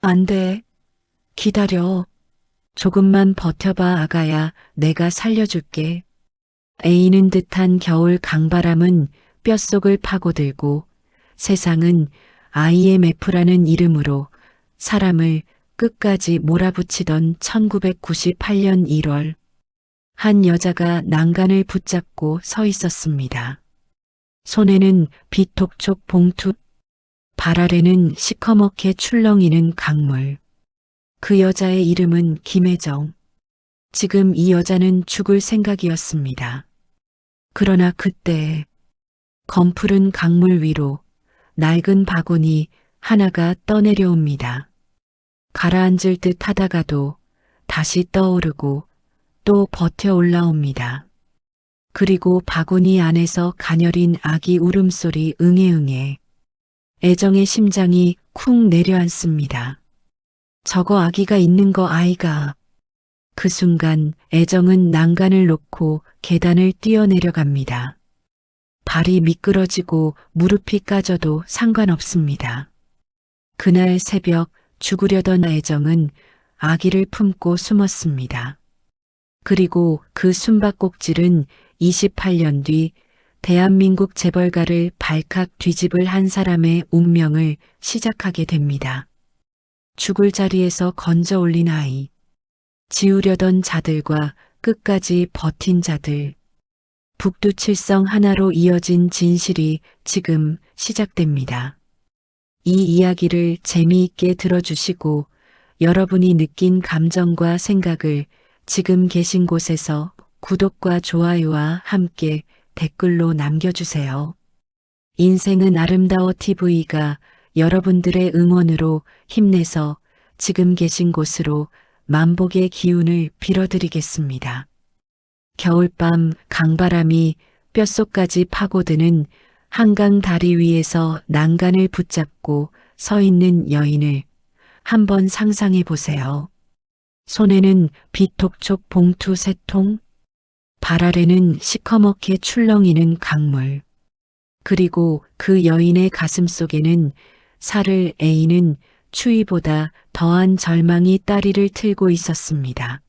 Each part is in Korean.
안 돼. 기다려. 조금만 버텨봐, 아가야. 내가 살려줄게. 애이는 듯한 겨울 강바람은 뼛속을 파고들고 세상은 IMF라는 이름으로 사람을 끝까지 몰아붙이던 1998년 1월 한 여자가 난간을 붙잡고 서 있었습니다. 손에는 비톡촉 봉투, 발 아래는 시커멓게 출렁이는 강물. 그 여자의 이름은 김혜정. 지금 이 여자는 죽을 생각이었습니다. 그러나 그때 검푸른 강물 위로 낡은 바구니 하나가 떠내려옵니다. 가라앉을 듯 하다가도 다시 떠오르고 또 버텨 올라옵니다. 그리고 바구니 안에서 가녀린 아기 울음소리 응애응애. 애정의 심장이 쿵 내려앉습니다. 저거 아기가 있는 거 아이가. 그 순간 애정은 난간을 놓고 계단을 뛰어내려갑니다. 발이 미끄러지고 무릎이 까져도 상관없습니다. 그날 새벽 죽으려던 애정은 아기를 품고 숨었습니다. 그리고 그 숨바꼭질은 28년 뒤 대한민국 재벌가를 발칵 뒤집을 한 사람의 운명을 시작하게 됩니다. 죽을 자리에서 건져 올린 아이. 지우려던 자들과 끝까지 버틴 자들. 북두칠성 하나로 이어진 진실이 지금 시작됩니다. 이 이야기를 재미있게 들어주시고 여러분이 느낀 감정과 생각을 지금 계신 곳에서 구독과 좋아요와 함께 댓글로 남겨주세요. 인생은 아름다워 TV가 여러분들의 응원으로 힘내서 지금 계신 곳으로 만복의 기운을 빌어드리겠습니다. 겨울밤 강바람이 뼛속까지 파고드는 한강 다리 위에서 난간을 붙잡고 서 있는 여인을 한번 상상해 보세요. 손에는 비톡촉 봉투 3통, 발 아래는 시커멓게 출렁이는 강물. 그리고 그 여인의 가슴 속에는 살을 애이는 추위보다 더한 절망이 다리를 틀고 있었습니다.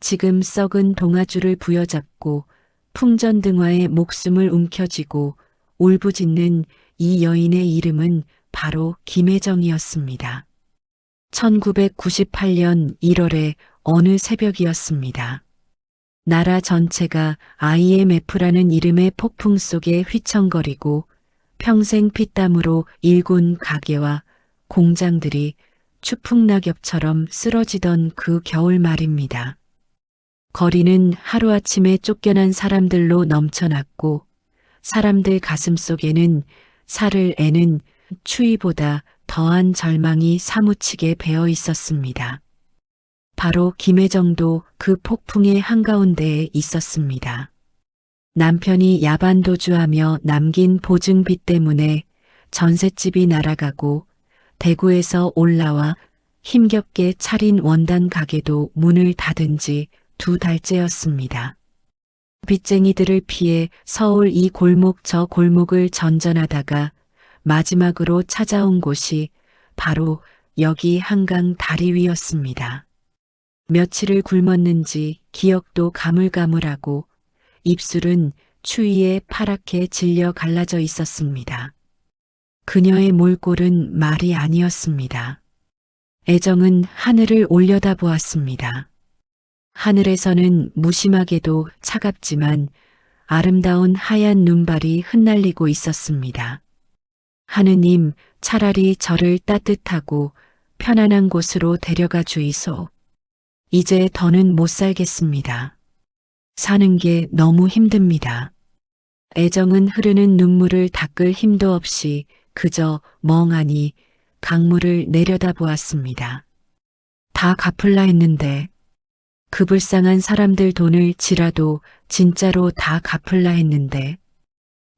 지금 썩은 동아줄을 부여잡고 풍전등화에 목숨을 움켜쥐고 울부짖는 이 여인의 이름은 바로 김혜정이었습니다. 1998년 1월의 어느 새벽이었습니다. 나라 전체가 IMF라는 이름의 폭풍 속에 휘청거리고 평생 피땀으로 일군 가게와 공장들이 추풍낙엽처럼 쓰러지던 그 겨울 말입니다. 거리는 하루아침에 쫓겨난 사람들로 넘쳐났고 사람들 가슴 속에는 살을 애는 추위보다 더한 절망이 사무치게 배어 있었습니다. 바로 김혜정도 그 폭풍의 한가운데에 있었습니다. 남편이 야반도주하며 남긴 보증비 때문에 전셋집이 날아가고 대구에서 올라와 힘겹게 차린 원단 가게도 문을 닫은 지 2달째였습니다. 빚쟁이들을 피해 서울 이 골목 저 골목을 전전하다가 마지막으로 찾아온 곳이 바로 여기 한강 다리 위였습니다. 며칠을 굶었는지 기억도 가물가물하고 입술은 추위에 파랗게 질려 갈라져 있었습니다. 그녀의 몰골은 말이 아니었습니다. 애정은 하늘을 올려다보았습니다. 하늘에서는 무심하게도 차갑지만 아름다운 하얀 눈발이 흩날리고 있었습니다. 하느님, 차라리 저를 따뜻하고 편안한 곳으로 데려가 주이소. 이제 더는 못 살겠습니다. 사는 게 너무 힘듭니다. 애정은 흐르는 눈물을 닦을 힘도 없이 그저 멍하니 강물을 내려다보았습니다. 다 갚을라 했는데 그 불쌍한 사람들 돈을 지라도 진짜로 다 갚을라 했는데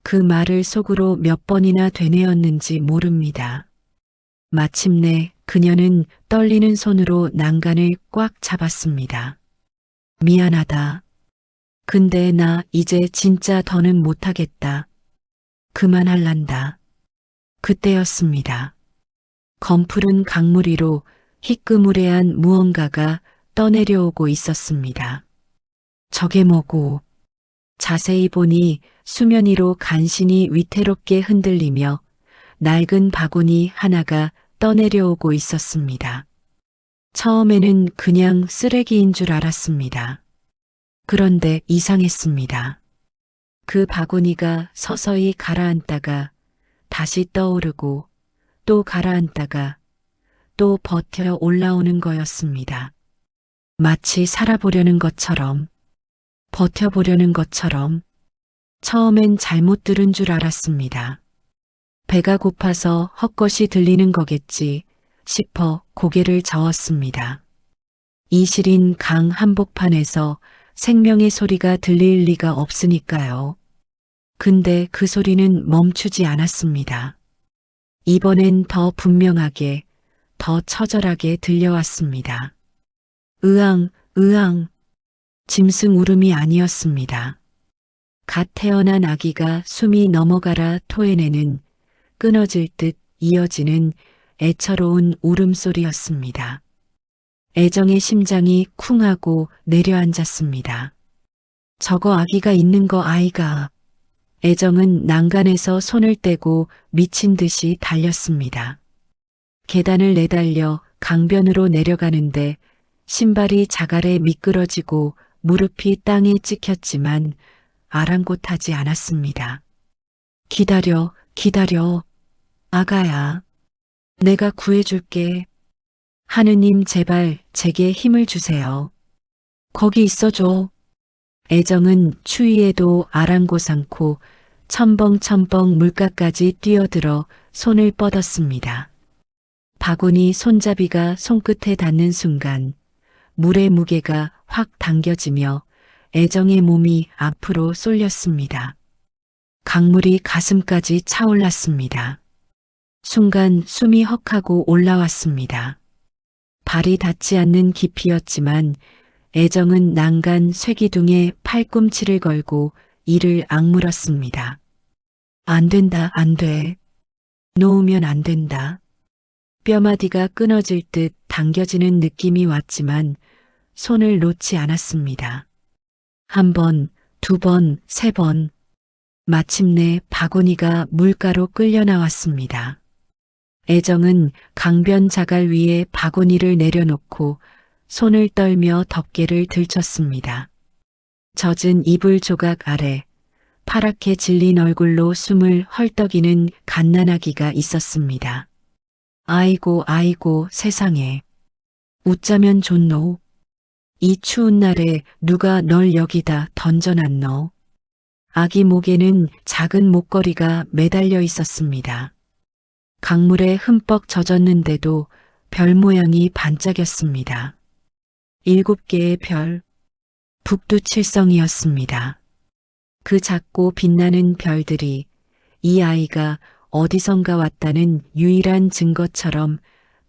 그 말을 속으로 몇 번이나 되뇌었는지 모릅니다. 마침내 그녀는 떨리는 손으로 난간을 꽉 잡았습니다. 미안하다. 근데 나 이제 진짜 더는 못하겠다. 그만할란다. 그때였습니다. 검푸른 강물 위로 희끄무레한 무언가가 떠내려오고 있었습니다. 저게 뭐고? 자세히 보니 수면 위로 간신히 위태롭게 흔들리며 낡은 바구니 하나가 떠내려오고 있었습니다. 처음에는 그냥 쓰레기인 줄 알았습니다. 그런데 이상했습니다. 그 바구니가 서서히 가라앉다가 다시 떠오르고 또 가라앉다가 또 버텨 올라오는 거였습니다. 마치 살아보려는 것처럼, 버텨보려는 것처럼. 처음엔 잘못 들은 줄 알았습니다. 배가 고파서 헛것이 들리는 거겠지 싶어 고개를 저었습니다. 이 시린 강 한복판에서 생명의 소리가 들릴 리가 없으니까요. 근데 그 소리는 멈추지 않았습니다. 이번엔 더 분명하게, 더 처절하게 들려왔습니다. 으앙, 으앙. 짐승 울음이 아니었습니다. 갓 태어난 아기가 숨이 넘어가라 토해내는 끊어질 듯 이어지는 애처로운 울음소리였습니다. 애정의 심장이 쿵하고 내려앉았습니다. 저거 아기가 있는 거 아이가. 애정은 난간에서 손을 떼고 미친 듯이 달렸습니다. 계단을 내달려 강변으로 내려가는데 신발이 자갈에 미끄러지고 무릎이 땅에 찍혔지만 아랑곳하지 않았습니다. 기다려, 기다려. 아가야. 내가 구해줄게. 하느님 제발 제게 힘을 주세요. 거기 있어줘. 애정은 추위에도 아랑곳 않고 첨벙첨벙 물가까지 뛰어들어 손을 뻗었습니다. 바구니 손잡이가 손끝에 닿는 순간 물의 무게가 확 당겨지며 애정의 몸이 앞으로 쏠렸습니다. 강물이 가슴까지 차올랐습니다. 순간 숨이 헉하고 올라왔습니다. 발이 닿지 않는 깊이였지만 애정은 난간 쇠기둥에 팔꿈치를 걸고 이를 악물었습니다. 안 된다, 안 돼. 놓으면 안 된다. 뼈마디가 끊어질 듯 당겨지는 느낌이 왔지만 손을 놓지 않았습니다. 한 번, 두 번, 세 번. 마침내 바구니가 물가로 끌려 나왔습니다. 애정은 강변 자갈 위에 바구니를 내려놓고 손을 떨며 덮개를 들쳤습니다. 젖은 이불 조각 아래 파랗게 질린 얼굴로 숨을 헐떡이는 갓난아기가 있었습니다. 아이고 아이고 세상에. 웃자면 좋노. 이 추운 날에 누가 널 여기다 던져놨노. 아기 목에는 작은 목걸이가 매달려 있었습니다. 강물에 흠뻑 젖었는데도 별 모양이 반짝였습니다. 7개의 별, 북두칠성이었습니다. 그 작고 빛나는 별들이 이 아이가 어디선가 왔다는 유일한 증거처럼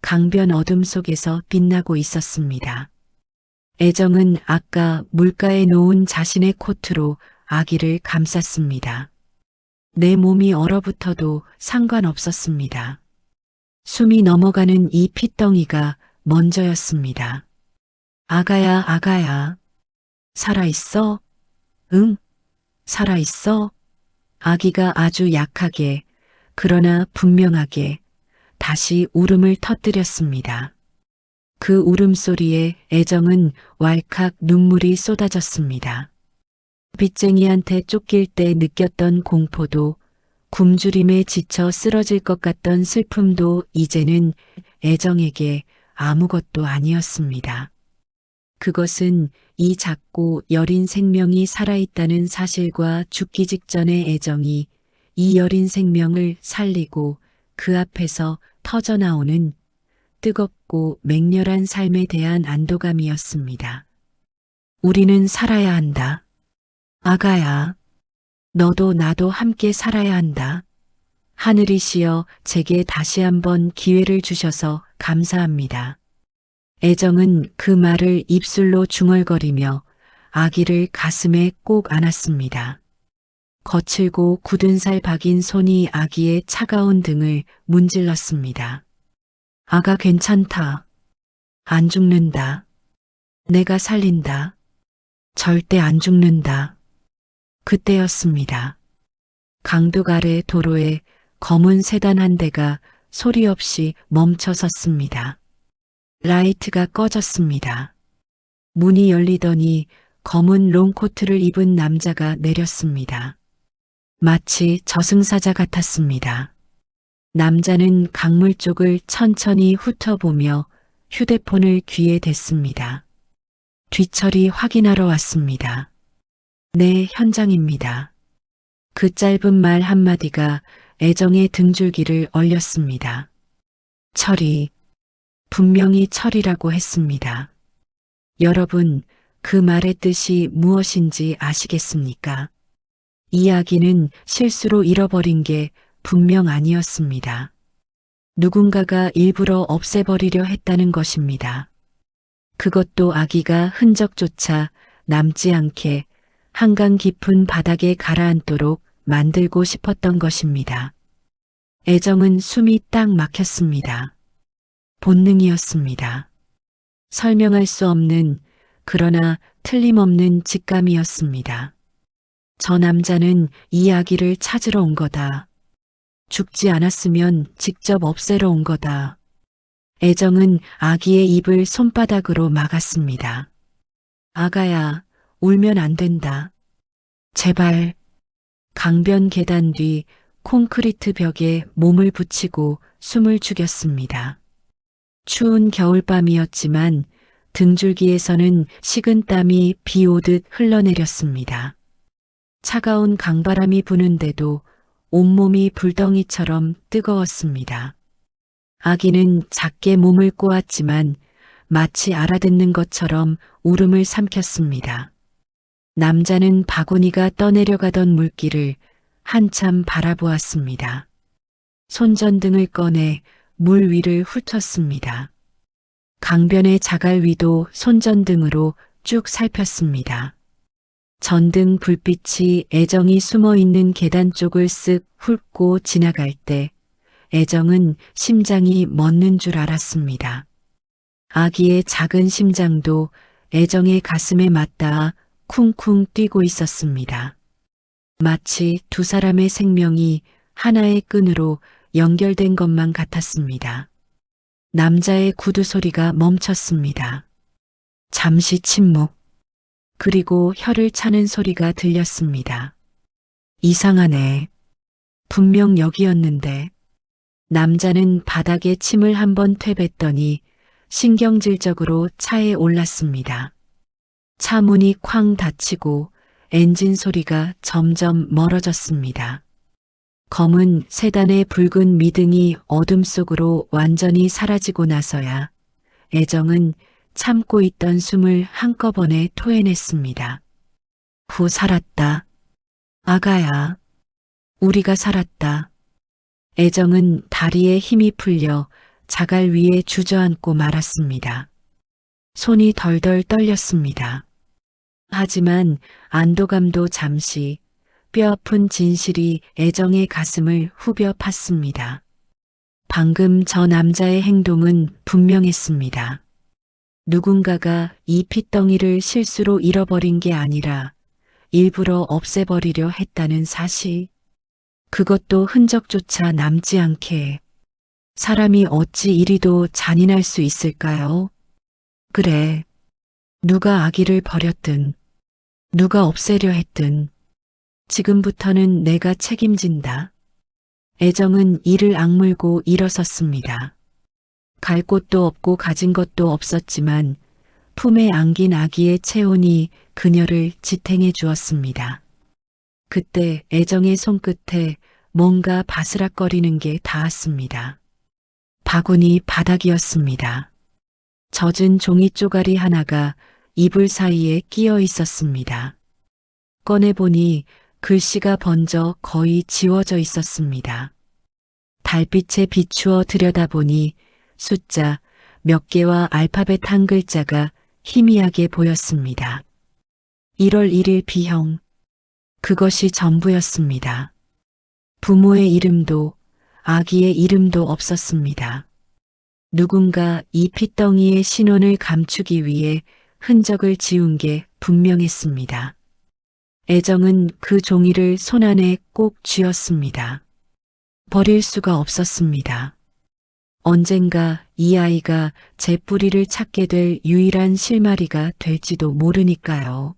강변 어둠 속에서 빛나고 있었습니다. 애정은 아까 물가에 놓은 자신의 코트로 아기를 감쌌습니다. 내 몸이 얼어붙어도 상관없었습니다. 숨이 넘어가는 이 핏덩이가 먼저였습니다. 아가야, 아가야. 살아있어? 응, 살아있어? 아기가 아주 약하게, 그러나 분명하게 다시 울음을 터뜨렸습니다. 그 울음소리에 애정은 왈칵 눈물이 쏟아졌습니다. 빚쟁이한테 쫓길 때 느꼈던 공포도 굶주림에 지쳐 쓰러질 것 같던 슬픔도 이제는 애정에게 아무것도 아니었습니다. 그것은 이 작고 여린 생명이 살아있다는 사실과 죽기 직전의 애정이 이 여린 생명을 살리고 그 앞에서 터져나오는 뜨겁고 맹렬한 삶에 대한 안도감이었습니다. 우리는 살아야 한다. 아가야, 너도 나도 함께 살아야 한다. 하늘이시여 제게 다시 한번 기회를 주셔서 감사합니다. 애정은 그 말을 입술로 중얼거리며 아기를 가슴에 꼭 안았습니다. 거칠고 굳은 살 박인 손이 아기의 차가운 등을 문질렀습니다. 아가 괜찮다. 안 죽는다. 내가 살린다. 절대 안 죽는다. 그때였습니다. 강둑 아래 도로에 검은 세단 한 대가 소리 없이 멈춰 섰습니다. 라이트가 꺼졌습니다. 문이 열리더니 검은 롱코트를 입은 남자가 내렸습니다. 마치 저승사자 같았습니다. 남자는 강물 쪽을 천천히 훑어보며 휴대폰을 귀에 댔습니다. 뒤처리 확인하러 왔습니다. 네, 현장입니다. 그 짧은 말 한마디가 애정의 등줄기를 얼렸습니다. 철이, 분명히 철이라고 했습니다. 여러분, 그 말의 뜻이 무엇인지 아시겠습니까? 이야기는 실수로 잃어버린 게 분명 아니었습니다. 누군가가 일부러 없애버리려 했다는 것입니다. 그것도 아기가 흔적조차 남지 않게 한강 깊은 바닥에 가라앉도록 만들고 싶었던 것입니다. 애정은 숨이 딱 막혔습니다. 본능이었습니다. 설명할 수 없는 그러나 틀림없는 직감이었습니다. 저 남자는 이 아기를 찾으러 온 거다. 죽지 않았으면 직접 없애러 온 거다. 애정은 아기의 입을 손바닥으로 막았습니다. 아가야, 울면 안 된다. 제발. 강변 계단 뒤 콘크리트 벽에 몸을 붙이고 숨을 죽였습니다. 추운 겨울밤이었지만 등줄기에서는 식은 땀이 비 오듯 흘러내렸습니다. 차가운 강바람이 부는데도 온몸이 불덩이처럼 뜨거웠습니다. 아기는 작게 몸을 꼬았지만 마치 알아듣는 것처럼 울음을 삼켰습니다. 남자는 바구니가 떠내려가던 물길을 한참 바라보았습니다. 손전등을 꺼내 물 위를 훑었습니다. 강변의 자갈 위도 손전등으로 쭉 살폈습니다. 전등 불빛이 애정이 숨어있는 계단 쪽을 쓱 훑고 지나갈 때 애정은 심장이 멎는 줄 알았습니다. 아기의 작은 심장도 애정의 가슴에 맞닿아 쿵쿵 뛰고 있었습니다. 마치 두 사람의 생명이 하나의 끈으로 연결된 것만 같았습니다. 남자의 구두 소리가 멈췄습니다. 잠시 침묵. 그리고 혀를 차는 소리가 들렸습니다. 이상하네. 분명 여기였는데. 남자는 바닥에 침을 한번 퇴뱉더니 신경질적으로 차에 올랐습니다. 차 문이 쾅 닫히고 엔진 소리가 점점 멀어졌습니다. 검은 세단의 붉은 미등이 어둠 속으로 완전히 사라지고 나서야 애정은 참고 있던 숨을 한꺼번에 토해냈습니다. 후 살았다. 아가야. 우리가 살았다. 애정은 다리에 힘이 풀려 자갈 위에 주저앉고 말았습니다. 손이 덜덜 떨렸습니다. 하지만 안도감도 잠시 뼈아픈 진실이 애정의 가슴을 후벼 팠습니다. 방금 저 남자의 행동은 분명했습니다. 누군가가 이 핏덩이를 실수로 잃어버린 게 아니라 일부러 없애버리려 했다는 사실. 그것도 흔적조차 남지 않게. 사람이 어찌 이리도 잔인할 수 있을까요? 그래. 누가 아기를 버렸든, 누가 없애려 했든, 지금부터는 내가 책임진다. 애정은 이를 악물고 일어섰습니다. 갈 곳도 없고 가진 것도 없었지만 품에 안긴 아기의 체온이 그녀를 지탱해 주었습니다. 그때 애정의 손끝에 뭔가 바스락거리는 게 닿았습니다. 바구니 바닥이었습니다. 젖은 종이 쪼가리 하나가 이불 사이에 끼어 있었습니다. 꺼내보니 글씨가 번져 거의 지워져 있었습니다. 달빛에 비추어 들여다보니 숫자 몇 개와 알파벳 한 글자가 희미하게 보였습니다. 1월 1일 B형. 그것이 전부였습니다. 부모의 이름도 아기의 이름도 없었습니다. 누군가 이 핏덩이의 신원을 감추기 위해 흔적을 지운 게 분명했습니다. 애정은 그 종이를 손안에 꼭 쥐었습니다. 버릴 수가 없었습니다. 언젠가 이 아이가 제 뿌리를 찾게 될 유일한 실마리가 될지도 모르니까요.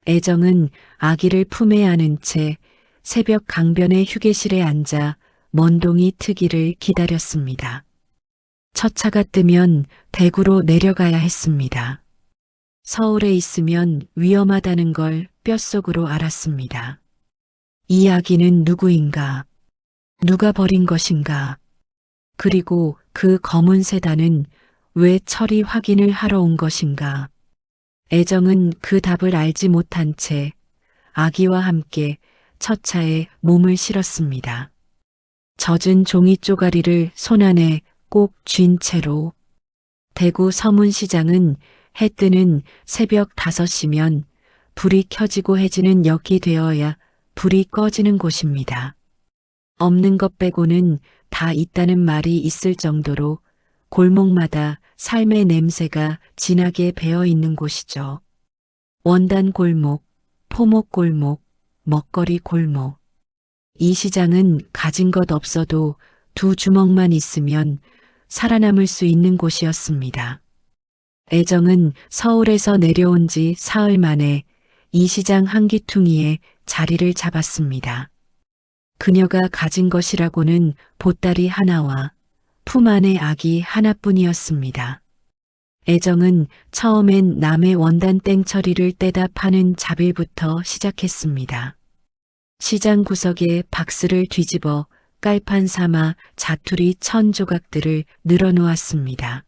애정은 아기를 품에 안은 채 새벽 강변의 휴게실에 앉아 먼동이 트기를 기다렸습니다. 첫 차가 뜨면 대구로 내려가야 했습니다. 서울에 있으면 위험하다는 걸 뼛속으로 알았습니다. 이 아기는 누구인가? 누가 버린 것인가? 그리고 그 검은 세단은 왜 처리 확인을 하러 온 것인가? 애정은 그 답을 알지 못한 채 아기와 함께 첫 차에 몸을 실었습니다. 젖은 종이 쪼가리를 손안에 꼭 쥔 채로 대구 서문시장은 해 뜨는 새벽 5시면 불이 켜지고 해지는 역이 되어야 불이 꺼지는 곳입니다. 없는 것 빼고는 다 있다는 말이 있을 정도로 골목마다 삶의 냄새가 진하게 배어 있는 곳이죠. 원단 골목, 포목 골목, 먹거리 골목. 이 시장은 가진 것 없어도 2주먹만 있으면 살아남을 수 있는 곳이었습니다. 애정은 서울에서 내려온 지 사흘 만에 이 시장 한기퉁이에 자리를 잡았습니다. 그녀가 가진 것이라고는 보따리 하나와 품 안의 아기 하나뿐이었습니다. 애정은 처음엔 남의 원단 땡처리를 떼다 파는 자빌부터 시작했습니다. 시장 구석에 박스를 뒤집어 깔판 삼아 자투리 1000조각들을 늘어놓았습니다.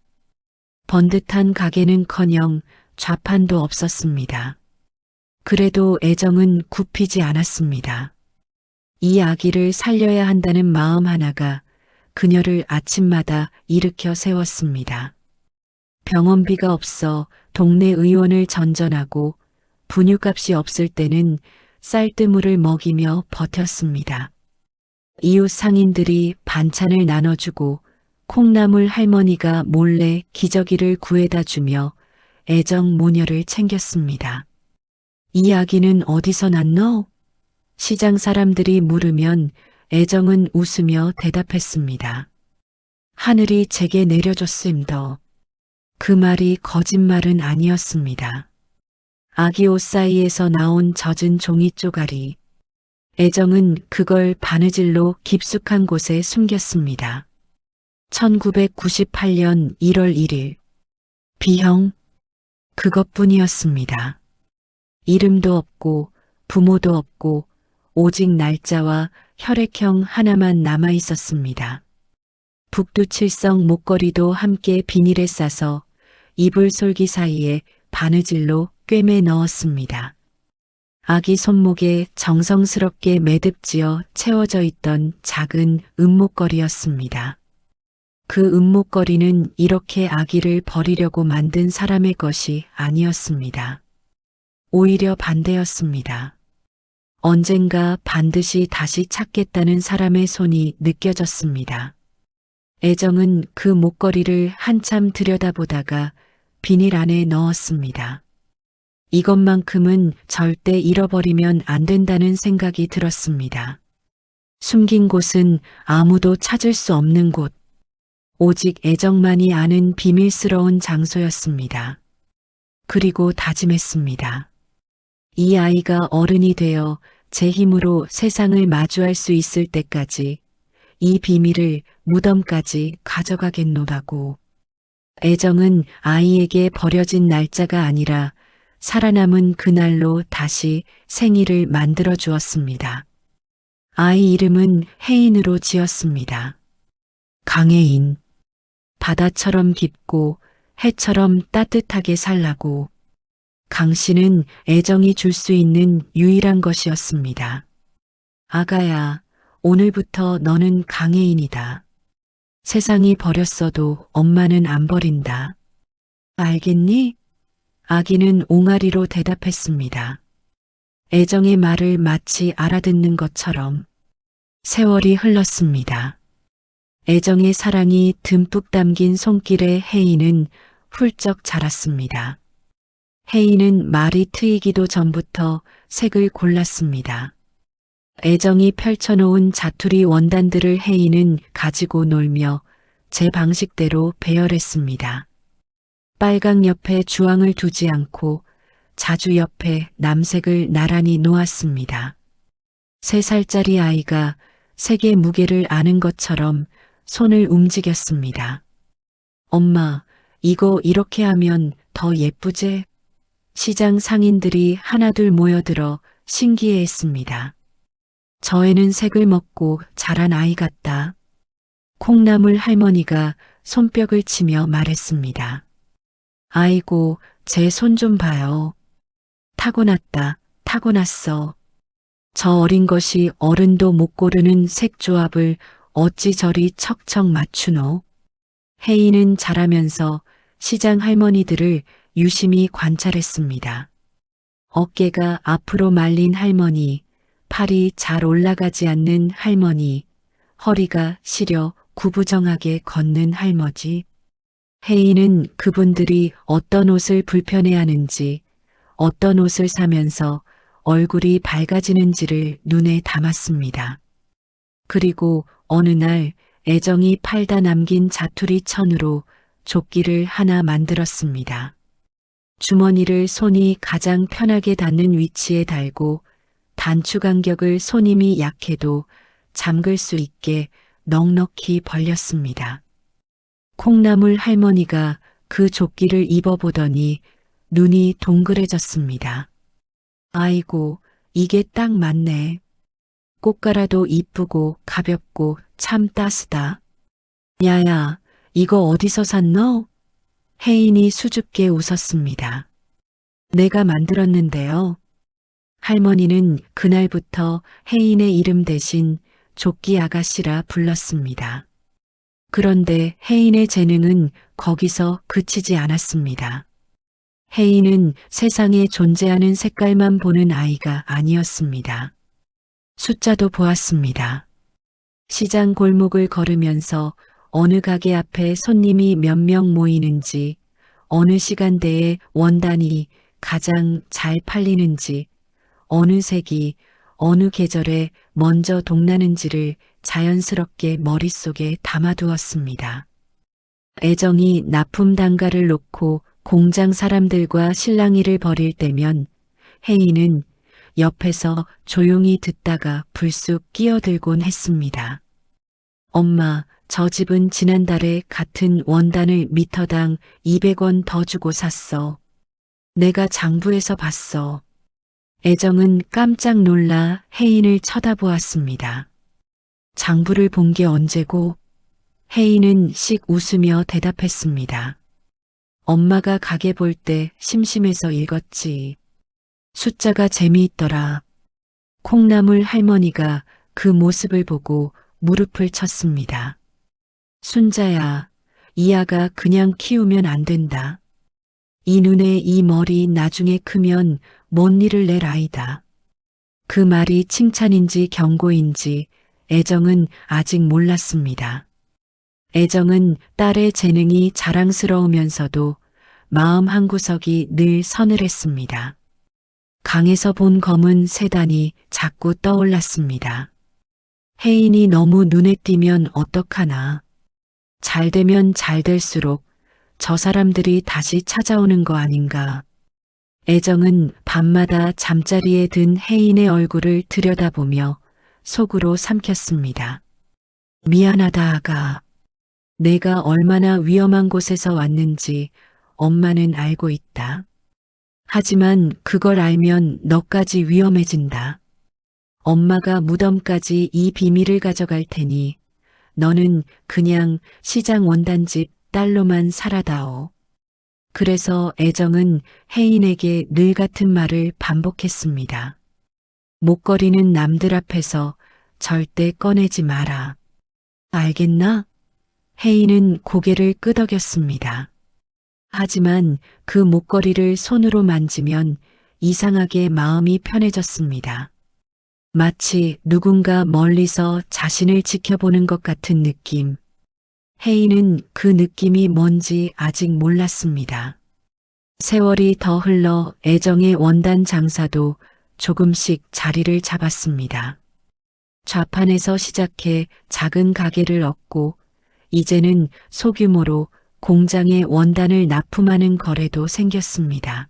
번듯한 가게는커녕 좌판도 없었습니다. 그래도 애정은 굽히지 않았습니다. 이 아기를 살려야 한다는 마음 하나가 그녀를 아침마다 일으켜 세웠습니다. 병원비가 없어 동네 의원을 전전하고 분유값이 없을 때는 쌀뜨물을 먹이며 버텼습니다. 이웃 상인들이 반찬을 나눠주고 콩나물 할머니가 몰래 기저귀를 구해다 주며 애정 모녀를 챙겼습니다. 이 아기는 어디서 났노? 시장 사람들이 물으면 애정은 웃으며 대답했습니다. 하늘이 제게 내려줬음더. 그 말이 거짓말은 아니었습니다. 아기 옷 사이에서 나온 젖은 종이 쪼가리. 애정은 그걸 바느질로 깊숙한 곳에 숨겼습니다. 1998년 1월 1일. B형. 그것뿐이었습니다. 이름도 없고 부모도 없고 오직 날짜와 혈액형 하나만 남아 있었습니다. 북두칠성 목걸이도 함께 비닐에 싸서 이불 솔기 사이에 바느질로 꿰매 넣었습니다. 아기 손목에 정성스럽게 매듭지어 채워져 있던 작은 은목걸이였습니다. 그 은목걸이는 이렇게 아기를 버리려고 만든 사람의 것이 아니었습니다. 오히려 반대였습니다. 언젠가 반드시 다시 찾겠다는 사람의 손이 느껴졌습니다. 애정은 그 목걸이를 한참 들여다보다가 비닐 안에 넣었습니다. 이것만큼은 절대 잃어버리면 안 된다는 생각이 들었습니다. 숨긴 곳은 아무도 찾을 수 없는 곳, 오직 애정만이 아는 비밀스러운 장소였습니다. 그리고 다짐했습니다. 이 아이가 어른이 되어 제 힘으로 세상을 마주할 수 있을 때까지 이 비밀을 무덤까지 가져가겠노라고. 애정은 아이에게 버려진 날짜가 아니라 살아남은 그날로 다시 생일을 만들어 주었습니다. 아이 이름은 혜인으로 지었습니다. 강혜인. 바다처럼 깊고 해처럼 따뜻하게 살라고. 강씨는 애정이 줄 수 있는 유일한 것이었습니다. 아가야, 오늘부터 너는 강혜인이다. 세상이 버렸어도 엄마는 안 버린다. 알겠니? 아기는 옹알이로 대답했습니다. 애정의 말을 마치 알아듣는 것처럼. 세월이 흘렀습니다. 애정의 사랑이 듬뿍 담긴 손길에 혜인은 훌쩍 자랐습니다. 혜인은 말이 트이기도 전부터 색을 골랐습니다. 애정이 펼쳐놓은 자투리 원단들을 혜인은 가지고 놀며 제 방식대로 배열했습니다. 빨강 옆에 주황을 두지 않고 자주 옆에 남색을 나란히 놓았습니다. 3살짜리 아이가 색의 무게를 아는 것처럼 손을 움직였습니다. 엄마, 이거 이렇게 하면 더 예쁘제? 시장 상인들이 하나둘 모여들어 신기해했습니다. 저 애는 색을 먹고 자란 아이 같다. 콩나물 할머니가 손뼉을 치며 말했습니다. 아이고, 제 손 좀 봐요. 타고났다, 타고났어. 저 어린 것이 어른도 못 고르는 색조합을 어찌 저리 척척 맞추노? 혜인은 자라면서 시장 할머니들을 유심히 관찰했습니다. 어깨가 앞으로 말린 할머니, 팔이 잘 올라가지 않는 할머니, 허리가 시려 구부정하게 걷는 할머니. 혜인은 그분들이 어떤 옷을 불편해하는지, 어떤 옷을 사면서 얼굴이 밝아지는지를 눈에 담았습니다. 그리고 어느 날 애정이 팔다 남긴 자투리 천으로 조끼를 하나 만들었습니다. 주머니를 손이 가장 편하게 닿는 위치에 달고 단추 간격을 손님이 약해도 잠글 수 있게 넉넉히 벌렸습니다. 콩나물 할머니가 그 조끼를 입어보더니 눈이 동그래졌습니다. 아이고, 이게 딱 맞네. 꽃가라도 이쁘고 가볍고 참 따스다. 야야, 이거 어디서 샀노? 혜인이 수줍게 웃었습니다. 내가 만들었는데요. 할머니는 그날부터 혜인의 이름 대신 조끼 아가씨라 불렀습니다. 그런데 혜인의 재능은 거기서 그치지 않았습니다. 혜인은 세상에 존재하는 색깔만 보는 아이가 아니었습니다. 숫자도 보았습니다. 시장 골목을 걸으면서 어느 가게 앞에 손님이 몇 명 모이는지, 어느 시간대에 원단이 가장 잘 팔리는지, 어느 색이 어느 계절에 먼저 동나는지를 자연스럽게 머릿속에 담아두었습니다. 애정이 납품 단가를 놓고 공장 사람들과 실랑이를 벌일 때면 혜인은 옆에서 조용히 듣다가 불쑥 끼어들곤 했습니다. 엄마, 저 집은 지난달에 같은 원단을 미터당 200원 더 주고 샀어. 내가 장부에서 봤어. 애정은 깜짝 놀라 혜인을 쳐다보았습니다. 장부를 본 게 언제고? 혜인은 씩 웃으며 대답했습니다. 엄마가 가게 볼 때 심심해서 읽었지. 숫자가 재미있더라. 콩나물 할머니가 그 모습을 보고 무릎을 쳤습니다. 순자야, 이 아가 그냥 키우면 안 된다. 이 눈에 이 머리 나중에 크면 뭔 일을 낼 아이다. 그 말이 칭찬인지 경고인지 애정은 아직 몰랐습니다. 애정은 딸의 재능이 자랑스러우면서도 마음 한구석이 늘 서늘했습니다. 강에서 본 검은 세단이 자꾸 떠올랐습니다. 혜인이 너무 눈에 띄면 어떡하나. 잘 되면 잘 될수록 저 사람들이 다시 찾아오는 거 아닌가. 애정은 밤마다 잠자리에 든 혜인의 얼굴을 들여다보며 속으로 삼켰습니다. 미안하다 아가. 내가 얼마나 위험한 곳에서 왔는지 엄마는 알고 있다. 하지만 그걸 알면 너까지 위험해진다. 엄마가 무덤까지 이 비밀을 가져갈 테니 너는 그냥 시장 원단집 딸로만 살아다오. 그래서 애정은 혜인에게 늘 같은 말을 반복했습니다. 목걸이는 남들 앞에서 절대 꺼내지 마라. 알겠나? 혜인은 고개를 끄덕였습니다. 하지만 그 목걸이를 손으로 만지면 이상하게 마음이 편해졌습니다. 마치 누군가 멀리서 자신을 지켜보는 것 같은 느낌. 혜인은 그 느낌이 뭔지 아직 몰랐습니다. 세월이 더 흘러 애정의 원단 장사도 조금씩 자리를 잡았습니다. 좌판에서 시작해 작은 가게를 얻고 이제는 소규모로 공장에 원단을 납품하는 거래도 생겼습니다.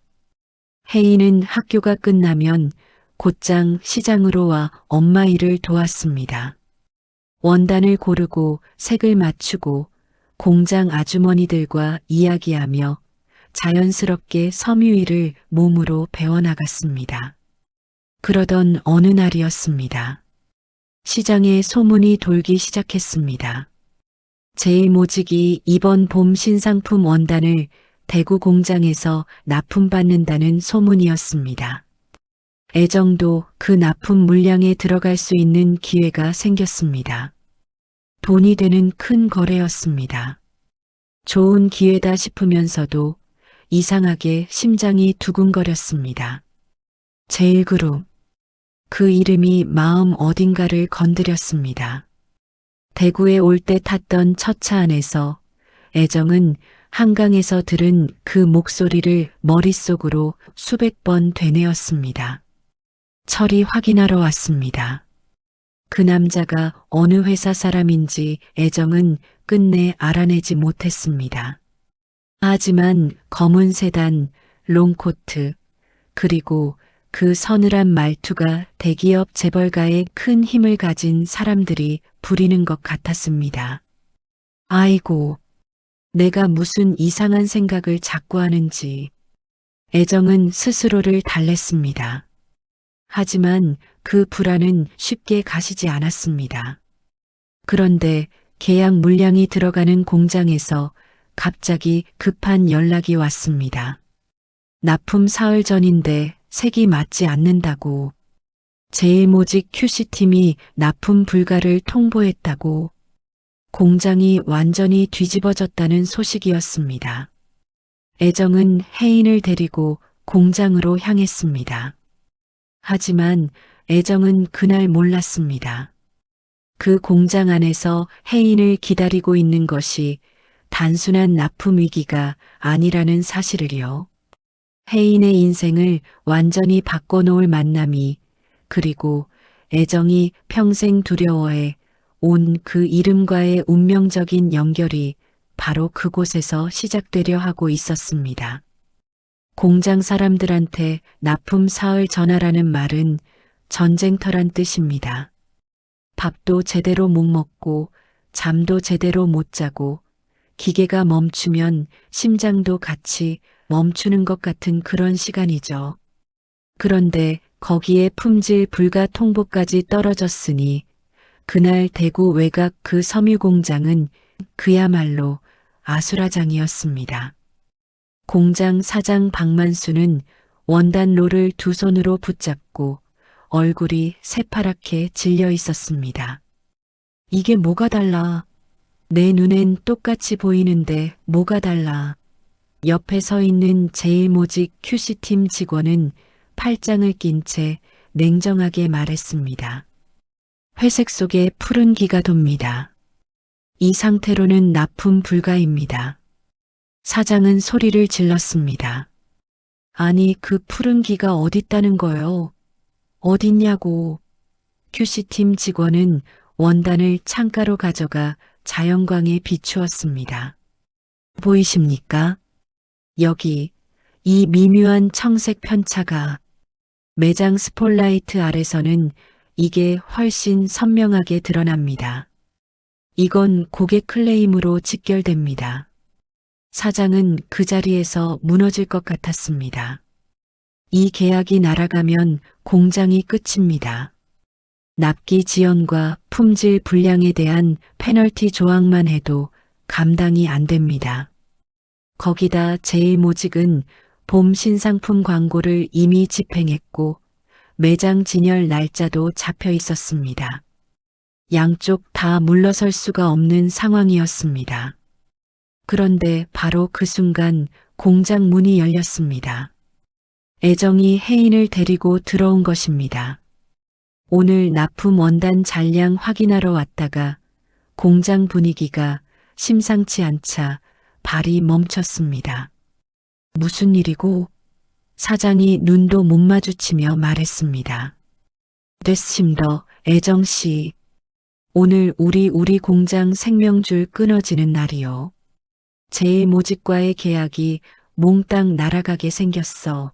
혜인은 학교가 끝나면 곧장 시장으로 와 엄마 일을 도왔습니다. 원단을 고르고 색을 맞추고 공장 아주머니들과 이야기하며 자연스럽게 섬유일을 몸으로 배워나갔습니다. 그러던 어느 날이었습니다. 시장에 소문이 돌기 시작했습니다. 제일모직이 이번 봄 신상품 원단을 대구 공장에서 납품받는다는 소문이었습니다. 애정도 그 납품 물량에 들어갈 수 있는 기회가 생겼습니다. 돈이 되는 큰 거래였습니다. 좋은 기회다 싶으면서도 이상하게 심장이 두근거렸습니다. 제일그룹. 그 이름이 마음 어딘가를 건드렸습니다. 대구에 올 때 탔던 첫 차 안에서 애정은 한강에서 들은 그 목소리를 머릿속으로 수백 번 되뇌었습니다. 철이 확인하러 왔습니다. 그 남자가 어느 회사 사람인지 애정은 끝내 알아내지 못했습니다. 하지만 검은 세단, 롱코트, 그리고 그 서늘한 말투가 대기업 재벌가의 큰 힘을 가진 사람들이 부리는 것 같았습니다. 아이고, 내가 무슨 이상한 생각을 자꾸 하는지. 애정은 스스로를 달랬습니다. 하지만 그 불안은 쉽게 가시지 않았습니다. 그런데 계약 물량이 들어가는 공장에서 갑자기 급한 연락이 왔습니다. 납품 사흘 전인데 색이 맞지 않는다고. 제일모직 QC팀이 납품 불가를 통보했다고. 공장이 완전히 뒤집어졌다는 소식이었습니다. 애정은 혜인을 데리고 공장으로 향했습니다. 하지만 애정은 그날 몰랐습니다. 그 공장 안에서 혜인을 기다리고 있는 것이 단순한 납품 위기가 아니라는 사실을요. 혜인의 인생을 완전히 바꿔놓을 만남이, 그리고 애정이 평생 두려워해 온 그 이름과의 운명적인 연결이 바로 그곳에서 시작되려 하고 있었습니다. 공장 사람들한테 납품 사흘 전하라는 말은 전쟁터란 뜻입니다. 밥도 제대로 못 먹고 잠도 제대로 못 자고 기계가 멈추면 심장도 같이 멈추는 것 같은 그런 시간이죠. 그런데 거기에 품질 불가 통보까지 떨어졌으니 그날 대구 외곽 그 섬유 공장은 그야말로 아수라장이었습니다. 공장 사장 박만수는 원단로를 두 손으로 붙잡고 얼굴이 새파랗게 질려 있었습니다. 이게 뭐가 달라? 내 눈엔 똑같이 보이는데 뭐가 달라? 옆에 서 있는 제일모직 QC팀 직원은 팔짱을 낀 채 냉정하게 말했습니다. 회색 속에 푸른 기가 돕니다. 이 상태로는 납품 불가입니다. 사장은 소리를 질렀습니다. 아니, 그 푸른 기가 어딨다는 거요? 어딨냐고. QC팀 직원은 원단을 창가로 가져가 자연광에 비추었습니다. 보이십니까? 여기, 이 미묘한 청색 편차가. 매장 스폴라이트 아래서는 이게 훨씬 선명하게 드러납니다. 이건 고객 클레임으로 직결됩니다. 사장은 그 자리에서 무너질 것 같았습니다. 이 계약이 날아가면 공장이 끝입니다. 납기 지연과 품질 불량에 대한 페널티 조항만 해도 감당이 안 됩니다. 거기다 제일모직은 봄 신상품 광고를 이미 집행했고 매장 진열 날짜도 잡혀 있었습니다. 양쪽 다 물러설 수가 없는 상황이었습니다. 그런데 바로 그 순간 공장 문이 열렸습니다. 애정이 혜인을 데리고 들어온 것입니다. 오늘 납품 원단 잔량 확인하러 왔다가 공장 분위기가 심상치 않자 발이 멈췄습니다. 무슨 일이고? 사장이 눈도 못 마주치며 말했습니다. 됐심더, 애정씨. 오늘 우리 공장 생명줄 끊어지는 날이요. 제일모직과의 계약이 몽땅 날아가게 생겼어.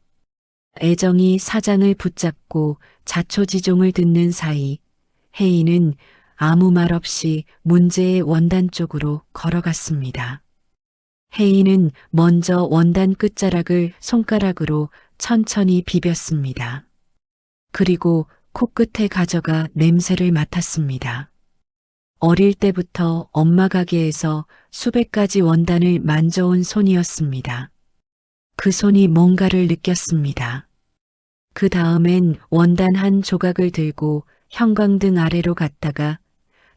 애정이 사장을 붙잡고 자초지종을 듣는 사이 혜인은 아무 말 없이 문제의 원단 쪽으로 걸어갔습니다. 혜인은 먼저 원단 끝자락을 손가락으로 천천히 비볐습니다. 그리고 코끝에 가져가 냄새를 맡았습니다. 어릴 때부터 엄마 가게에서 수백 가지 원단을 만져온 손이었습니다. 그 손이 뭔가를 느꼈습니다. 그 다음엔 원단 한 조각을 들고 형광등 아래로 갔다가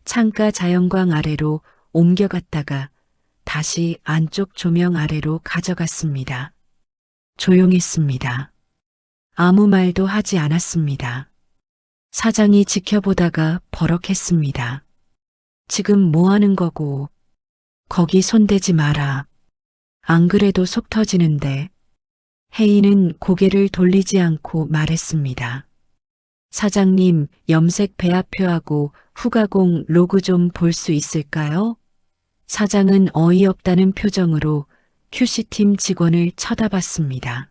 창가 자연광 아래로 옮겨갔다가 다시 안쪽 조명 아래로 가져갔습니다. 조용했습니다. 아무 말도 하지 않았습니다. 사장이 지켜보다가 버럭했습니다. 지금 뭐 하는 거고? 거기 손대지 마라. 안 그래도 속 터지는데. 혜인은 고개를 돌리지 않고 말했습니다. 사장님, 염색 배합표하고 후가공 로그 좀 볼 수 있을까요? 사장은 어이없다는 표정으로 QC팀 직원을 쳐다봤습니다.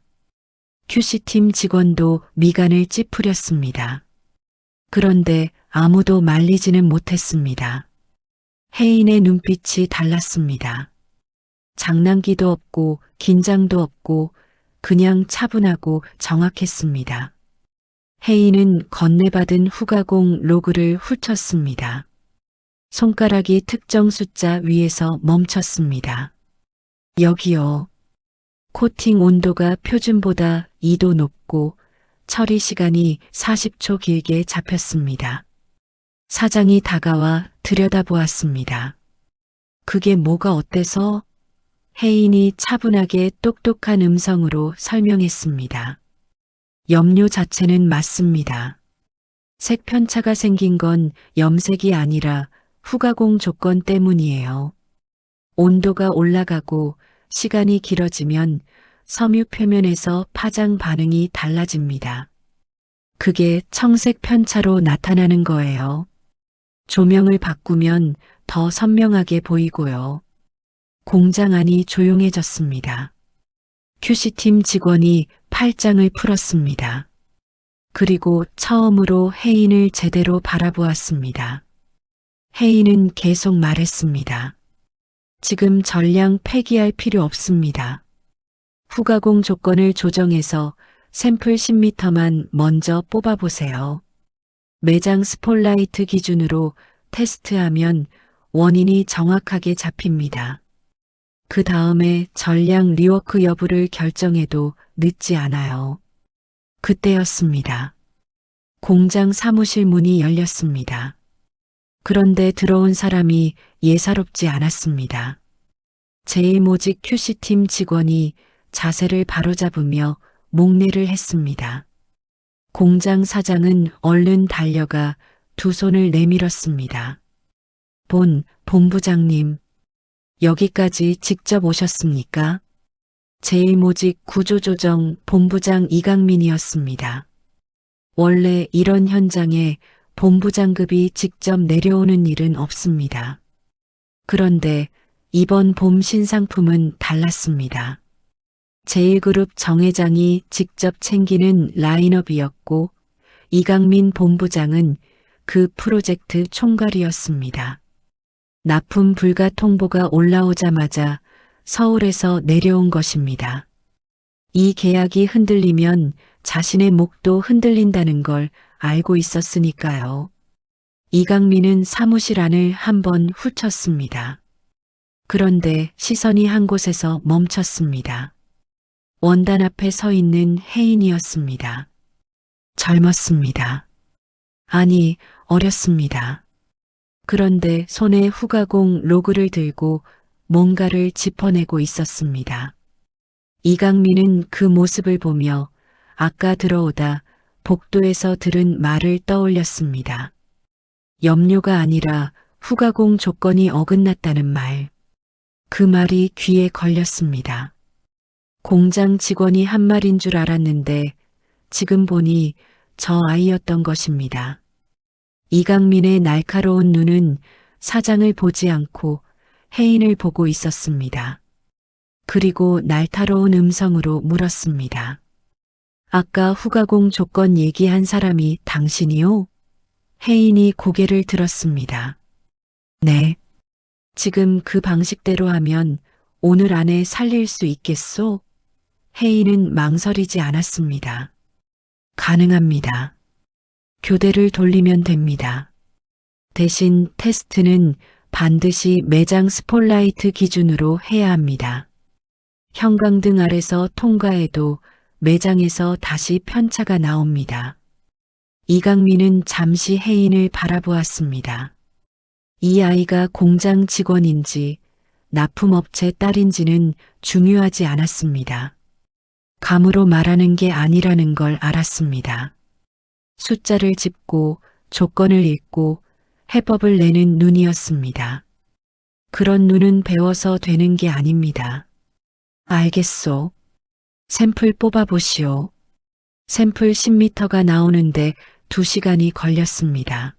QC팀 직원도 미간을 찌푸렸습니다. 그런데 아무도 말리지는 못했습니다. 혜인의 눈빛이 달랐습니다. 장난기도 없고 긴장도 없고 그냥 차분하고 정확했습니다. 혜인은 건네받은 후가공 로그를 훑었습니다. 손가락이 특정 숫자 위에서 멈췄습니다. 여기요. 코팅 온도가 표준보다 2도 높고 처리 시간이 40초 길게 잡혔습니다. 사장이 다가와 들여다보았습니다. 그게 뭐가 어때서? 혜인이 차분하게 똑똑한 음성으로 설명했습니다. 염료 자체는 맞습니다. 색 편차가 생긴 건 염색이 아니라 후가공 조건 때문이에요. 온도가 올라가고 시간이 길어지면 섬유 표면에서 파장 반응이 달라집니다. 그게 청색 편차로 나타나는 거예요. 조명을 바꾸면 더 선명하게 보이고요. 공장 안이 조용해졌습니다. QC팀 직원이 팔짱을 풀었습니다. 그리고 처음으로 혜인을 제대로 바라보았습니다. 혜인은 계속 말했습니다. 지금 전량 폐기할 필요 없습니다. 후가공 조건을 조정해서 샘플 10m만 먼저 뽑아보세요. 매장 스폴라이트 기준으로 테스트하면 원인이 정확하게 잡힙니다. 그 다음에 전량 리워크 여부를 결정해도 늦지 않아요. 그때였습니다. 공장 사무실 문이 열렸습니다. 그런데 들어온 사람이 예사롭지 않았습니다. 제일모직 QC팀 직원이 자세를 바로잡으며 목례를 했습니다. 공장 사장은 얼른 달려가 두 손을 내밀었습니다. 본부장님, 여기까지 직접 오셨습니까? 제일모직 구조조정 본부장 이강민이었습니다. 원래 이런 현장에 본부장급이 직접 내려오는 일은 없습니다. 그런데 이번 봄 신상품은 달랐습니다. 제일그룹 정 회장이 직접 챙기는 라인업이었고 이강민 본부장은 그 프로젝트 총괄이었습니다. 납품 불가 통보가 올라오자마자 서울에서 내려온 것입니다. 이 계약이 흔들리면 자신의 목도 흔들린다는 걸 알고 있었으니까요. 이강민은 사무실 안을 한번 훑었습니다. 그런데 시선이 한 곳에서 멈췄습니다. 원단 앞에 서 있는 혜인이었습니다. 젊었습니다. 아니, 어렸습니다. 그런데 손에 후가공 로그를 들고 뭔가를 짚어내고 있었습니다. 이강민은 그 모습을 보며 아까 들어오다 복도에서 들은 말을 떠올렸습니다. 염료가 아니라 후가공 조건이 어긋났다는 말. 그 말이 귀에 걸렸습니다. 공장 직원이 한 말인 줄 알았는데 지금 보니 저 아이였던 것입니다. 이강민의 날카로운 눈은 사장을 보지 않고 혜인을 보고 있었습니다. 그리고 날카로운 음성으로 물었습니다. 아까 후가공 조건 얘기한 사람이 당신이요? 혜인이 고개를 들었습니다. 네. 지금 그 방식대로 하면 오늘 안에 살릴 수 있겠소? 혜인은 망설이지 않았습니다. 가능합니다. 교대를 돌리면 됩니다. 대신 테스트는 반드시 매장 스폴라이트 기준으로 해야 합니다. 형광등 아래서 통과해도 매장에서 다시 편차가 나옵니다. 이강민은 잠시 혜인을 바라보았습니다. 이 아이가 공장 직원인지 납품업체 딸인지는 중요하지 않았습니다. 감으로 말하는 게 아니라는 걸 알았습니다. 숫자를 짚고 조건을 읽고 해법을 내는 눈이었습니다. 그런 눈은 배워서 되는 게 아닙니다. 알겠소. 샘플 뽑아보시오. 샘플 10m가 나오는데 2시간이 걸렸습니다.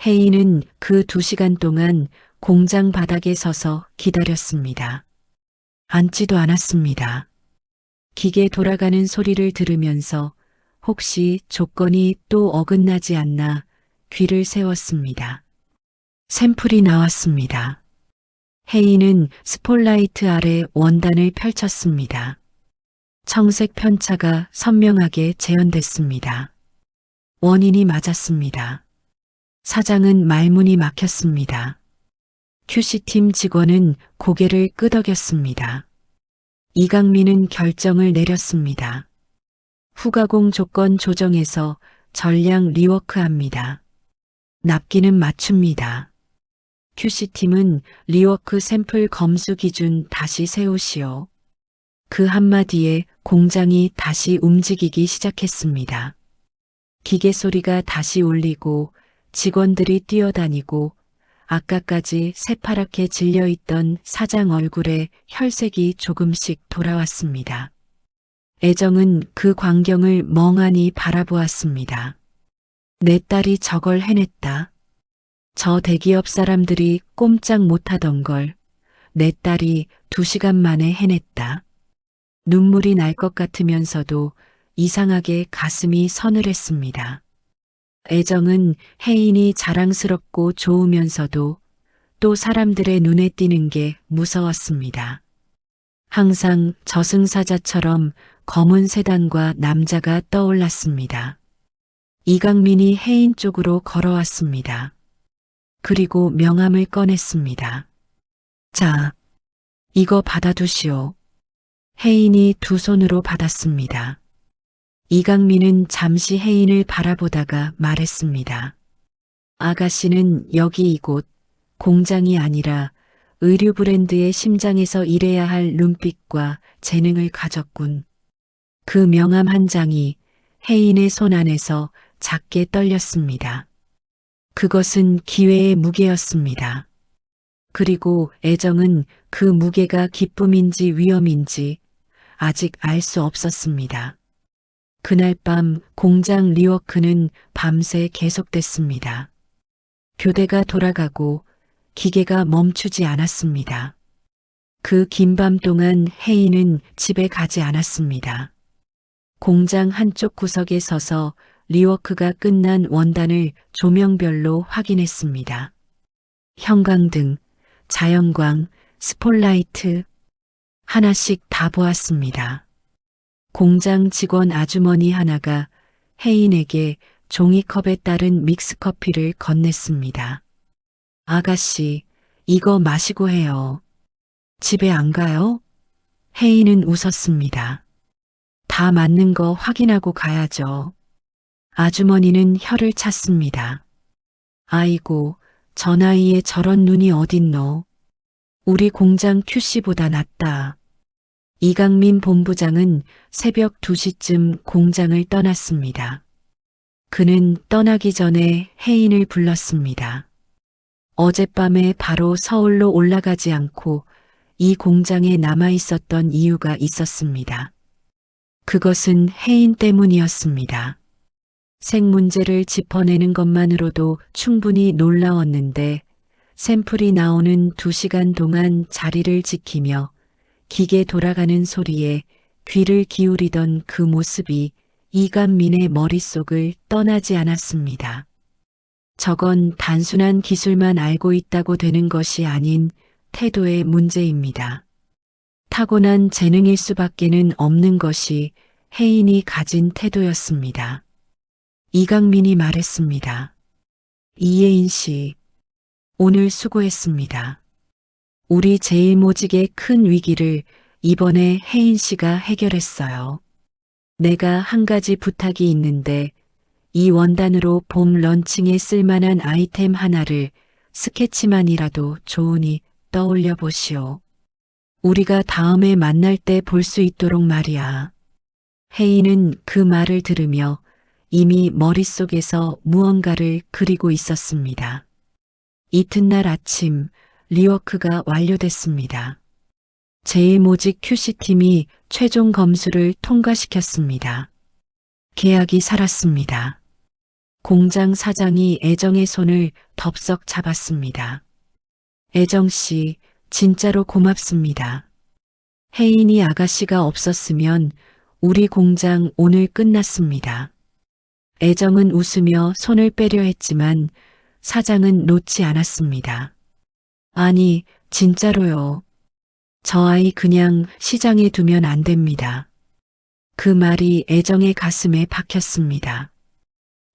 혜인은 그 2시간 동안 공장 바닥에 서서 기다렸습니다. 앉지도 않았습니다. 기계 돌아가는 소리를 들으면서 혹시 조건이 또 어긋나지 않나 귀를 세웠습니다. 샘플이 나왔습니다. 혜인은 스폴라이트 아래 원단을 펼쳤습니다. 청색 편차가 선명하게 재현됐습니다. 원인이 맞았습니다. 사장은 말문이 막혔습니다. QC팀 직원은 고개를 끄덕였습니다. 이강민은 결정을 내렸습니다. 후가공 조건 조정해서 전량 리워크합니다. 납기는 맞춥니다. QC팀은 리워크 샘플 검수 기준 다시 세우시오. 그 한마디에 공장이 다시 움직이기 시작했습니다. 기계 소리가 다시 울리고 직원들이 뛰어다니고 아까까지 새파랗게 질려있던 사장 얼굴에 혈색이 조금씩 돌아왔습니다. 애정은 그 광경을 멍하니 바라보았습니다. 내 딸이 저걸 해냈다. 저 대기업 사람들이 꼼짝 못하던 걸 내 딸이 2시간 만에 해냈다. 눈물이 날 것 같으면서도 이상하게 가슴이 서늘했습니다. 애정은 혜인이 자랑스럽고 좋으면서도 또 사람들의 눈에 띄는 게 무서웠습니다. 항상 저승사자처럼 검은 세단과 남자가 떠올랐습니다. 이강민이 혜인 쪽으로 걸어왔습니다. 그리고 명함을 꺼냈습니다. 자, 이거 받아두시오. 혜인이 두 손으로 받았습니다. 이강민은 잠시 혜인을 바라보다가 말했습니다. 아가씨는 여기 이곳 공장이 아니라 의류 브랜드의 심장에서 일해야 할 눈빛과 재능을 가졌군. 그 명함 한 장이 혜인의 손 안에서 작게 떨렸습니다. 그것은 기회의 무게였습니다. 그리고 애정은 그 무게가 기쁨인지 위험인지 아직 알 수 없었습니다. 그날 밤 공장 리워크는 밤새 계속됐습니다. 교대가 돌아가고 기계가 멈추지 않았습니다. 그 긴 밤 동안 혜인은 집에 가지 않았습니다. 공장 한쪽 구석에 서서 리워크가 끝난 원단을 조명별로 확인했습니다. 형광등, 자연광, 스폴라이트 하나씩 다 보았습니다. 공장 직원 아주머니 하나가 혜인에게 종이컵에 따른 믹스커피를 건넸습니다. 아가씨, 이거 마시고 해요. 집에 안 가요? 혜인은 웃었습니다. 다 맞는 거 확인하고 가야죠. 아주머니는 혀를 찼습니다. 아이고, 저 나이에 저런 눈이 어딨노. 우리 공장 QC보다 낫다. 이강민 본부장은 새벽 2시쯤 공장을 떠났습니다. 그는 떠나기 전에 혜인을 불렀습니다. 어젯밤에 바로 서울로 올라가지 않고 이 공장에 남아 있었던 이유가 있었습니다. 그것은 혜인 때문이었습니다. 색 문제를 짚어내는 것만으로도 충분히 놀라웠는데 샘플이 나오는 2시간 동안 자리를 지키며 기계 돌아가는 소리에 귀를 기울이던 그 모습이 이간민의 머릿속을 떠나지 않았습니다. 저건 단순한 기술만 알고 있다고 되는 것이 아닌 태도의 문제입니다. 타고난 재능일 수밖에는 없는 것이 혜인이 가진 태도였습니다. 이강민이 말했습니다. 이예인 씨, 오늘 수고했습니다. 우리 제일모직의 큰 위기를 이번에 혜인 씨가 해결했어요. 내가 한 가지 부탁이 있는데 이 원단으로 봄 런칭에 쓸만한 아이템 하나를 스케치만이라도 좋으니 떠올려 보시오. 우리가 다음에 만날 때 볼 수 있도록 말이야. 혜인은 그 말을 들으며 이미 머릿속에서 무언가를 그리고 있었습니다. 이튿날 아침 리워크가 완료됐습니다. 제일모직 QC팀이 최종 검수를 통과시켰습니다. 계약이 살았습니다. 공장 사장이 애정의 손을 덥석 잡았습니다. 애정 씨, 진짜로 고맙습니다. 혜인이 아가씨가 없었으면 우리 공장 오늘 끝났습니다. 애정은 웃으며 손을 빼려 했지만 사장은 놓지 않았습니다. 아니, 진짜로요. 저 아이 그냥 시장에 두면 안 됩니다. 그 말이 애정의 가슴에 박혔습니다.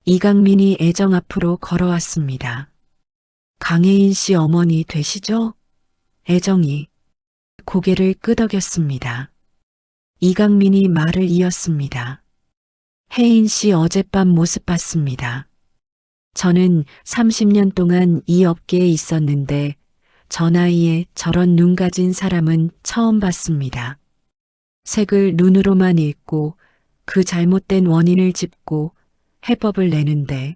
이강민이 애정 앞으로 걸어왔습니다. 강혜인 씨 어머니 되시죠? 애정이 고개를 끄덕였습니다. 이강민이 말을 이었습니다. 혜인 씨 어젯밤 모습 봤습니다. 저는 30년 동안 이 업계에 있었는데 저 나이에 저런 눈 가진 사람은 처음 봤습니다. 색을 눈으로만 읽고 그 잘못된 원인을 짚고 해법을 내는데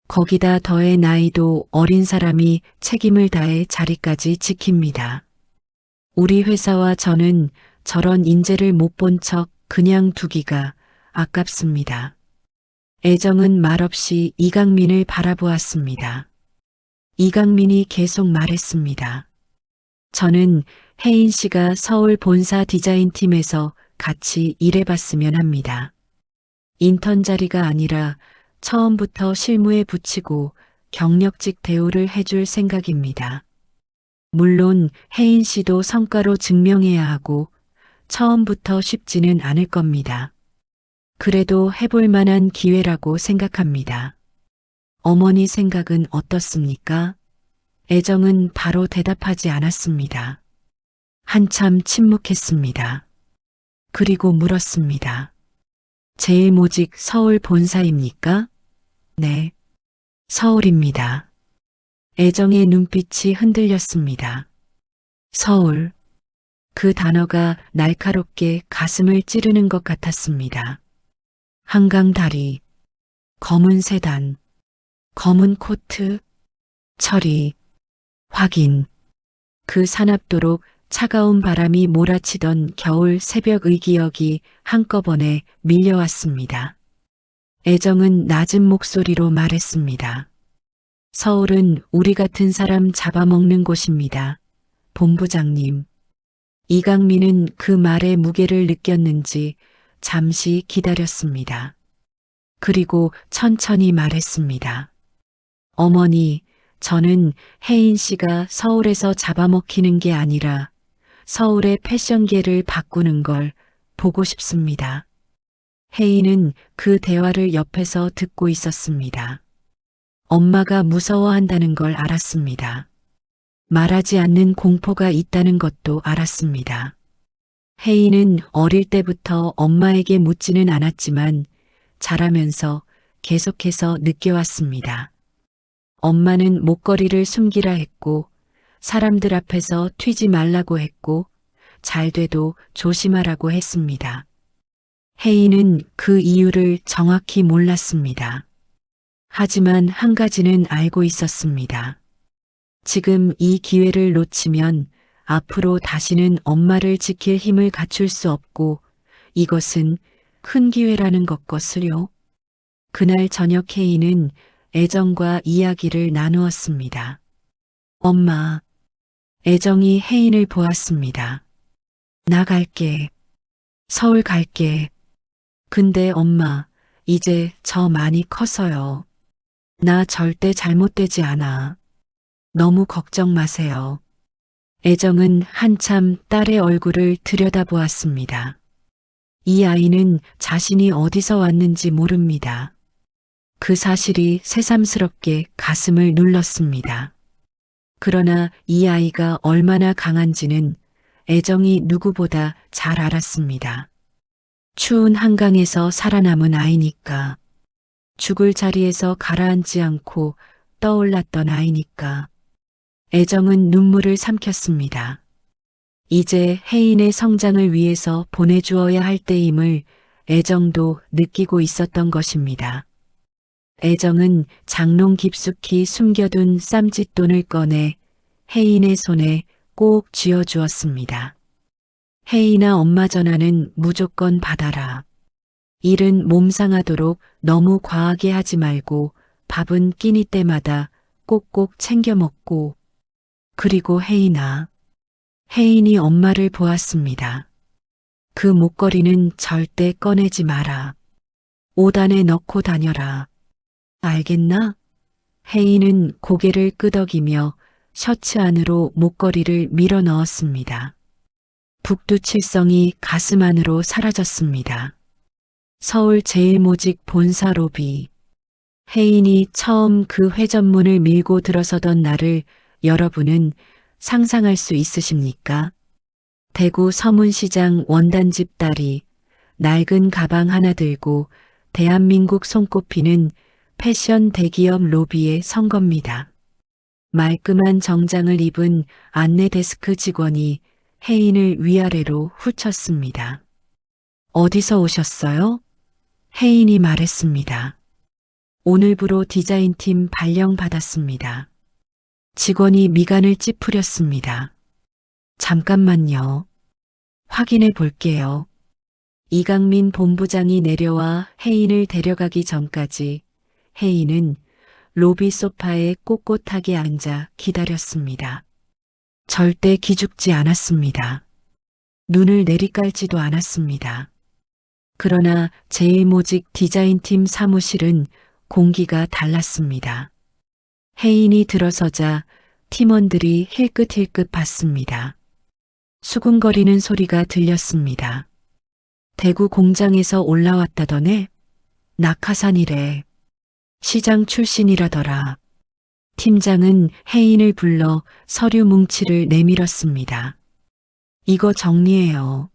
거기다 더해 나이도 어린 사람이 책임을 다해 자리까지 지킵니다. 우리 회사와 저는 저런 인재를 못 본 척 그냥 두기가 아깝습니다. 애정은 말없이 이강민을 바라보았습니다. 이강민이 계속 말했습니다. 저는 혜인 씨가 서울 본사 디자인팀에서 같이 일해봤으면 합니다. 인턴 자리가 아니라 처음부터 실무에 붙이고 경력직 대우를 해줄 생각입니다. 물론 혜인 씨도 성과로 증명해야 하고 처음부터 쉽지는 않을 겁니다. 그래도 해볼 만한 기회라고 생각합니다. 어머니 생각은 어떻습니까? 애정은 바로 대답하지 않았습니다. 한참 침묵했습니다. 그리고 물었습니다. 제일모직 서울 본사입니까? 네, 서울입니다. 애정의 눈빛이 흔들렸습니다. 서울. 그 단어가 날카롭게 가슴을 찌르는 것 같았습니다. 한강 다리, 검은 세단, 검은 코트, 처리, 확인. 그 사납도록 차가운 바람이 몰아치던 겨울 새벽의 기억이 한꺼번에 밀려왔습니다. 애정은 낮은 목소리로 말했습니다. 서울은 우리 같은 사람 잡아먹는 곳입니다. 본부장님. 이강민은 그 말의 무게를 느꼈는지 잠시 기다렸습니다. 그리고 천천히 말했습니다. 어머니, 저는 혜인 씨가 서울에서 잡아먹히는 게 아니라 서울의 패션계를 바꾸는 걸 보고 싶습니다. 혜인은 그 대화를 옆에서 듣고 있었습니다. 엄마가 무서워한다는 걸 알았습니다. 말하지 않는 공포가 있다는 것도 알았습니다. 혜인은 어릴 때부터 엄마에게 묻지는 않았지만 자라면서 계속해서 느껴왔습니다. 엄마는 목걸이를 숨기라 했고 사람들 앞에서 튀지 말라고 했고 잘 돼도 조심하라고 했습니다. 혜인은 그 이유를 정확히 몰랐습니다. 하지만 한 가지는 알고 있었습니다. 지금 이 기회를 놓치면 앞으로 다시는 엄마를 지킬 힘을 갖출 수 없고 이것은 큰 기회라는 것것을요. 그날 저녁 혜인은 애정과 이야기를 나누었습니다. 엄마, 애정이 혜인을 보았습니다. 나 갈게. 서울 갈게. 근데 엄마, 이제 저 많이 컸어요. 나 절대 잘못되지 않아. 너무 걱정 마세요. 애정은 한참 딸의 얼굴을 들여다보았습니다. 이 아이는 자신이 어디서 왔는지 모릅니다. 그 사실이 새삼스럽게 가슴을 눌렀습니다. 그러나 이 아이가 얼마나 강한지는 애정이 누구보다 잘 알았습니다. 추운 한강에서 살아남은 아이니까. 죽을 자리에서 가라앉지 않고 떠올랐던 아이니까. 애정은 눈물을 삼켰습니다. 이제 혜인의 성장을 위해서 보내주어야 할 때임을 애정도 느끼고 있었던 것입니다. 애정은 장롱 깊숙이 숨겨둔 쌈짓돈을 꺼내 혜인의 손에 꼭 쥐어주었습니다. 혜인아, 엄마 전화는 무조건 받아라. 일은 몸 상하도록 너무 과하게 하지 말고 밥은 끼니 때마다 꼭꼭 챙겨 먹고. 그리고 혜인아. 혜인이 엄마를 보았습니다. 그 목걸이는 절대 꺼내지 마라. 옷 안에 넣고 다녀라. 알겠나? 혜인은 고개를 끄덕이며 셔츠 안으로 목걸이를 밀어 넣었습니다. 북두칠성이 가슴 안으로 사라졌습니다. 서울 제일모직 본사 로비. 혜인이 처음 그 회전문을 밀고 들어서던 날을 여러분은 상상할 수 있으십니까? 대구 서문시장 원단집 딸이 낡은 가방 하나 들고 대한민국 손꼽히는 패션 대기업 로비에 선 겁니다. 말끔한 정장을 입은 안내 데스크 직원이 혜인을 위아래로 훑쳤습니다. 어디서 오셨어요? 혜인이 말했습니다. 오늘부로 디자인팀 발령 받았습니다. 직원이 미간을 찌푸렸습니다. 잠깐만요. 확인해 볼게요. 이강민 본부장이 내려와 혜인을 데려가기 전까지 혜인은 로비 소파에 꼿꼿하게 앉아 기다렸습니다. 절대 기죽지 않았습니다. 눈을 내리깔지도 않았습니다. 그러나 제일모직 디자인팀 사무실은 공기가 달랐습니다. 혜인이 들어서자 팀원들이 힐끗힐끗 봤습니다. 수군거리는 소리가 들렸습니다. 대구 공장에서 올라왔다더네? 낙하산이래. 시장 출신이라더라. 팀장은 혜인을 불러 서류 뭉치를 내밀었습니다. 이거 정리해요.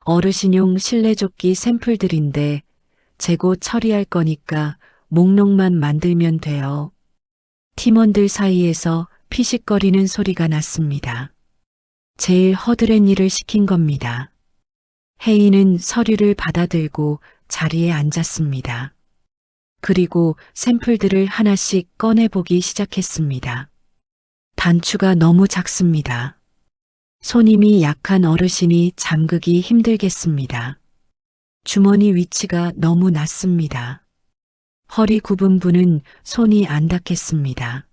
어르신용 실내조끼 샘플들인데 재고 처리할 거니까 목록만 만들면 돼요. 팀원들 사이에서 피식거리는 소리가 났습니다. 제일 허드렛 일을 시킨 겁니다. 혜인은 서류를 받아들고 자리에 앉았습니다. 그리고 샘플들을 하나씩 꺼내보기 시작했습니다. 단추가 너무 작습니다. 손님이 약한 어르신이 잠그기 힘들겠습니다. 주머니 위치가 너무 낮습니다. 허리 굽은 분은 손이 안 닿겠습니다.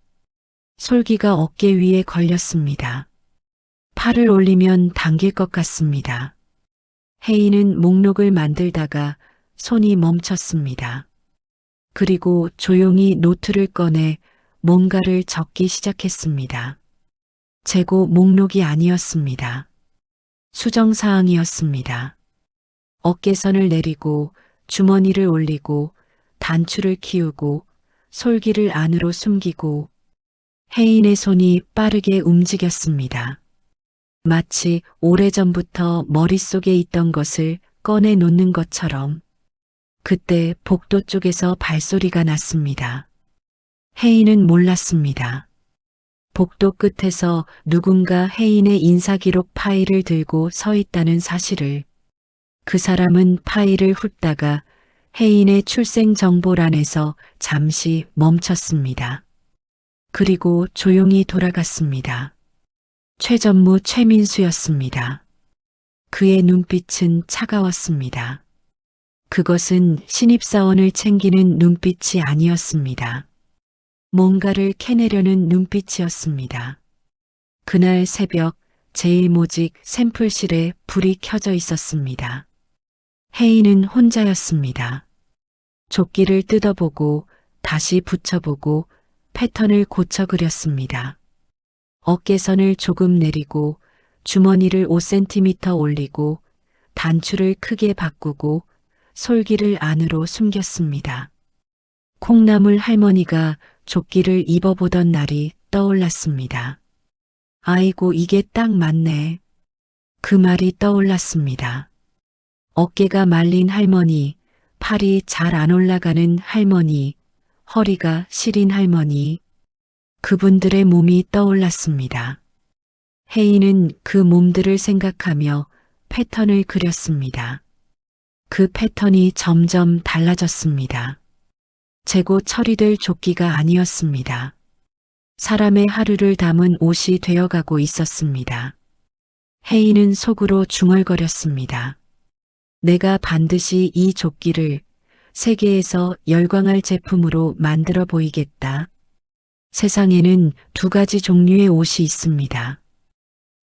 솔기가 어깨 위에 걸렸습니다. 팔을 올리면 당길 것 같습니다. 혜인은 목록을 만들다가 손이 멈췄습니다. 그리고 조용히 노트를 꺼내 뭔가를 적기 시작했습니다. 재고 목록이 아니었습니다. 수정사항이었습니다. 어깨선을 내리고 주머니를 올리고 단추를 키우고 솔기를 안으로 숨기고. 혜인의 손이 빠르게 움직였습니다. 마치 오래전부터 머릿속에 있던 것을 꺼내 놓는 것처럼. 그때 복도 쪽에서 발소리가 났습니다. 혜인은 몰랐습니다. 복도 끝에서 누군가 혜인의 인사기록 파일을 들고 서 있다는 사실을. 그 사람은 파일을 훑다가 혜인의 출생정보란에서 잠시 멈췄습니다. 그리고 조용히 돌아갔습니다. 최전무 최민수였습니다. 그의 눈빛은 차가웠습니다. 그것은 신입사원을 챙기는 눈빛이 아니었습니다. 뭔가를 캐내려는 눈빛이었습니다. 그날 새벽 제1모직 샘플실에 불이 켜져 있었습니다. 혜인은 혼자였습니다. 조끼를 뜯어보고 다시 붙여보고 패턴을 고쳐 그렸습니다. 어깨선을 조금 내리고 주머니를 5cm 올리고 단추를 크게 바꾸고 솔기를 안으로 숨겼습니다. 콩나물 할머니가 조끼를 입어보던 날이 떠올랐습니다. 아이고, 이게 딱 맞네. 그 말이 떠올랐습니다. 어깨가 말린 할머니, 팔이 잘 안 올라가는 할머니, 허리가 시린 할머니, 그분들의 몸이 떠올랐습니다. 혜인은 그 몸들을 생각하며 패턴을 그렸습니다. 그 패턴이 점점 달라졌습니다. 재고 처리될 조끼가 아니었습니다. 사람의 하루를 담은 옷이 되어가고 있었습니다. 혜인은 속으로 중얼거렸습니다. 내가 반드시 이 조끼를 세계에서 열광할 제품으로 만들어 보이겠다. 세상에는 두 가지 종류의 옷이 있습니다.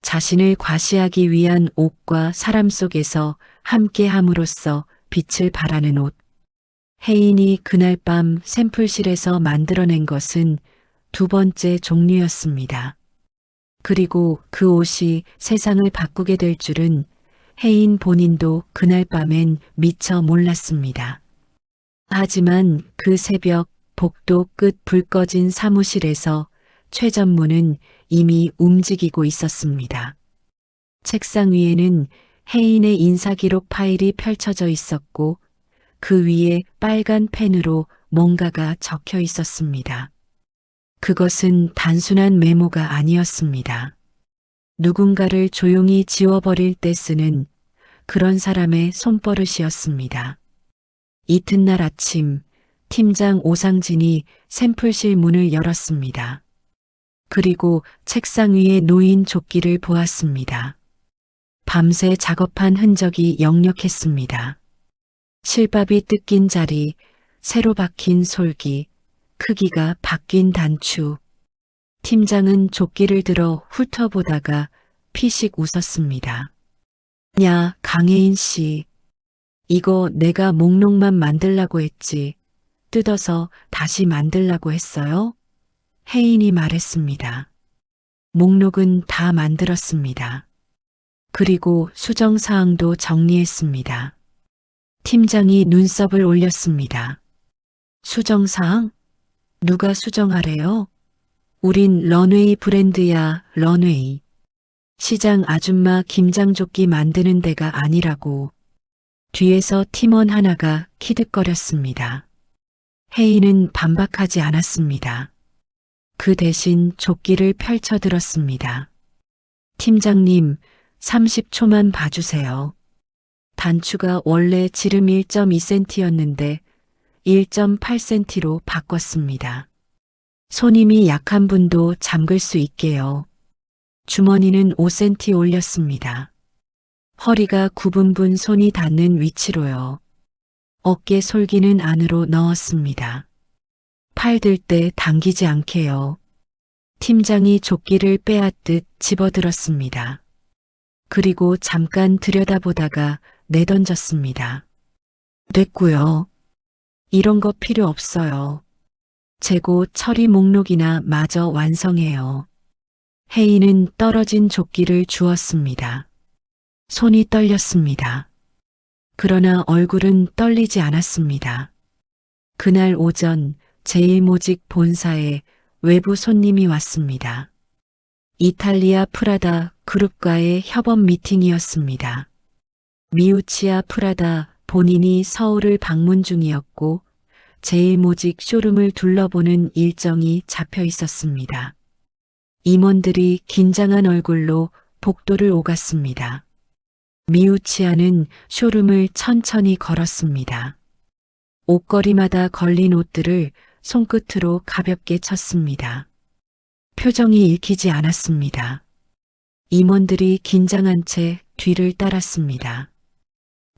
자신을 과시하기 위한 옷과 사람 속에서 함께함으로써 빛을 발하는 옷. 혜인이 그날 밤 샘플실에서 만들어낸 것은 두 번째 종류였습니다. 그리고 그 옷이 세상을 바꾸게 될 줄은 혜인 본인도 그날 밤엔 미처 몰랐습니다. 하지만 그 새벽 복도 끝 불 꺼진 사무실에서 최전무는 이미 움직이고 있었습니다. 책상 위에는 혜인의 인사기록 파일이 펼쳐져 있었고 그 위에 빨간 펜으로 뭔가가 적혀 있었습니다. 그것은 단순한 메모가 아니었습니다. 누군가를 조용히 지워버릴 때 쓰는 그런 사람의 손버릇이었습니다. 이튿날 아침 팀장 오상진이 샘플실 문을 열었습니다. 그리고 책상 위에 놓인 조끼를 보았습니다. 밤새 작업한 흔적이 역력했습니다. 실밥이 뜯긴 자리, 새로 박힌 솔기, 크기가 바뀐 단추. 팀장은 조끼를 들어 훑어보다가 피식 웃었습니다. 야, 강혜인 씨. 이거 내가 목록만 만들라고 했지. 뜯어서 다시 만들라고 했어요? 혜인이 말했습니다. 목록은 다 만들었습니다. 그리고 수정사항도 정리했습니다. 팀장이 눈썹을 올렸습니다. 수정사항? 누가 수정하래요? 우린 런웨이 브랜드야, 런웨이. 시장 아줌마 김장조끼 만드는 데가 아니라고. 뒤에서 팀원 하나가 키득거렸습니다. 혜인은 반박하지 않았습니다. 그 대신 조끼를 펼쳐들었습니다. 팀장님, 30초만 봐주세요. 단추가 원래 지름 1.2cm였는데 1.8cm로 바꿨습니다. 손님이 약한 분도 잠글 수 있게요. 주머니는 5cm 올렸습니다. 허리가 굽은 분 손이 닿는 위치로요. 어깨 솔기는 안으로 넣었습니다. 팔 들 때 당기지 않게요. 팀장이 조끼를 빼앗듯 집어들었습니다. 그리고 잠깐 들여다보다가 내던졌습니다. 됐고요. 이런 거 필요 없어요. 재고 처리 목록이나 마저 완성해요. 혜인은 떨어진 조끼를 주었습니다. 손이 떨렸습니다. 그러나 얼굴은 떨리지 않았습니다. 그날 오전 제1모직 본사에 외부 손님이 왔습니다. 이탈리아 프라다 그룹과의 협업 미팅이었습니다. 미우치아 프라다 본인이 서울을 방문 중이었고 제1모직 쇼룸을 둘러보는 일정이 잡혀 있었습니다. 임원들이 긴장한 얼굴로 복도를 오갔습니다. 미우치아는 쇼룸을 천천히 걸었습니다. 옷걸이마다 걸린 옷들을 손끝으로 가볍게 쳤습니다. 표정이 읽히지 않았습니다. 임원들이 긴장한 채 뒤를 따랐습니다.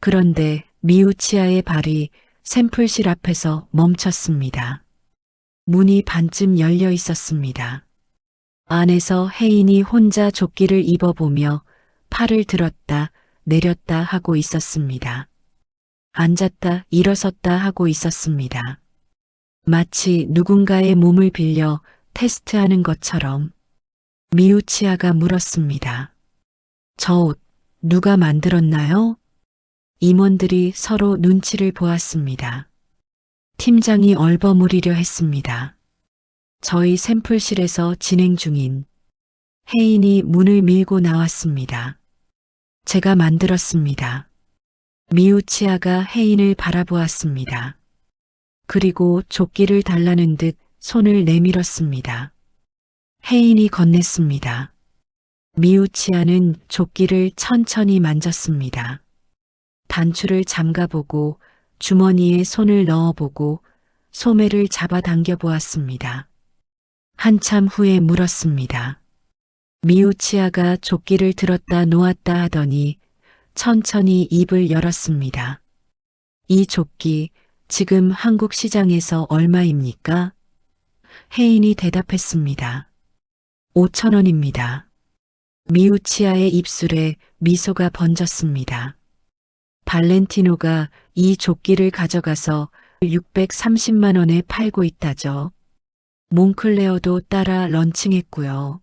그런데 미우치아의 발이 샘플실 앞에서 멈췄습니다. 문이 반쯤 열려 있었습니다. 안에서 혜인이 혼자 조끼를 입어보며 팔을 들었다 내렸다 하고 있었습니다. 앉았다 일어섰다 하고 있었습니다. 마치 누군가의 몸을 빌려 테스트하는 것처럼. 미우치아가 물었습니다. 저 옷 누가 만들었나요? 임원들이 서로 눈치를 보았습니다. 팀장이 얼버무리려 했습니다. 저희 샘플실에서 진행 중인. 혜인이 문을 밀고 나왔습니다. 제가 만들었습니다. 미우치아가 혜인을 바라보았습니다. 그리고 조끼를 달라는 듯 손을 내밀었습니다. 혜인이 건넸습니다. 미우치아는 조끼를 천천히 만졌습니다. 단추를 잠가보고 주머니에 손을 넣어보고 소매를 잡아당겨 보았습니다. 한참 후에 물었습니다. 미우치아가 조끼를 들었다 놓았다 하더니 천천히 입을 열었습니다. 이 조끼 지금 한국 시장에서 얼마입니까? 혜인이 대답했습니다. 5,000원입니다. 미우치아의 입술에 미소가 번졌습니다. 발렌티노가 이 조끼를 가져가서 630만 원에 팔고 있다죠. 몽클레어도 따라 런칭했고요.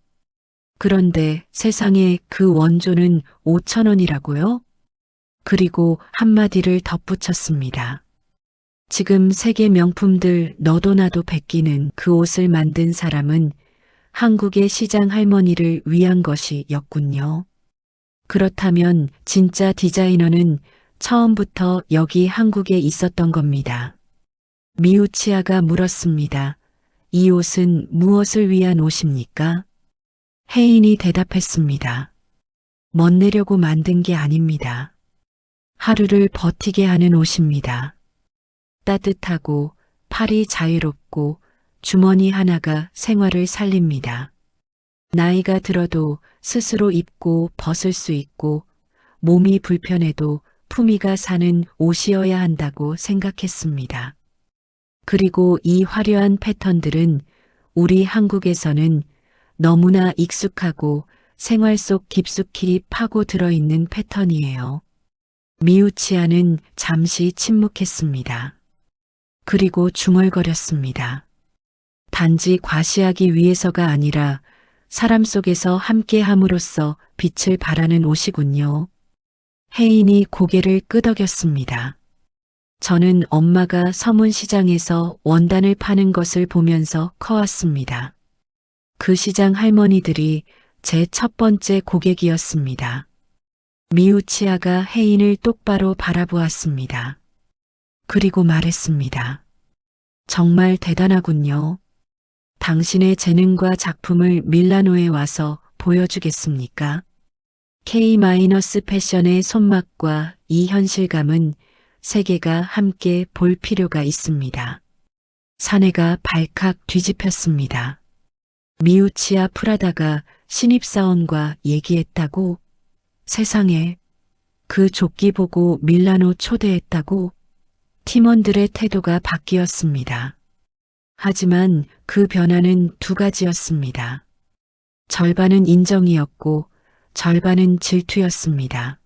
그런데 세상에 그 원조는 5,000원이라고요? 그리고 한마디를 덧붙였습니다. 지금 세계 명품들 너도 나도 베끼는 그 옷을 만든 사람은 한국의 시장 할머니를 위한 것이었군요. 그렇다면 진짜 디자이너는 처음부터 여기 한국에 있었던 겁니다. 미우치아가 물었습니다. 이 옷은 무엇을 위한 옷입니까? 혜인이 대답했습니다. 멋내려고 만든 게 아닙니다. 하루를 버티게 하는 옷입니다. 따뜻하고 팔이 자유롭고 주머니 하나가 생활을 살립니다. 나이가 들어도 스스로 입고 벗을 수 있고 몸이 불편해도 품위가 사는 옷이어야 한다고 생각했습니다. 그리고 이 화려한 패턴들은 우리 한국에서는 너무나 익숙하고 생활 속 깊숙이 파고 들어있는 패턴이에요. 미우치아는 잠시 침묵했습니다. 그리고 중얼거렸습니다. 단지 과시하기 위해서가 아니라 사람 속에서 함께 함으로써 빛을 발하는 옷이군요. 혜인이 고개를 끄덕였습니다. 저는 엄마가 서문시장에서 원단을 파는 것을 보면서 커왔습니다. 그 시장 할머니들이 제 첫 번째 고객이었습니다. 미우치아가 혜인을 똑바로 바라보았습니다. 그리고 말했습니다. 정말 대단하군요. 당신의 재능과 작품을 밀라노에 와서 보여주겠습니까? K-패션의 손맛과 이 현실감은 세계가 함께 볼 필요가 있습니다. 사내가 발칵 뒤집혔습니다. 미우치아 프라다가 신입사원과 얘기했다고? 세상에, 그 조끼 보고 밀라노 초대했다고? 팀원들의 태도가 바뀌었습니다. 하지만 그 변화는 두 가지였습니다. 절반은 인정이었고 절반은 질투였습니다.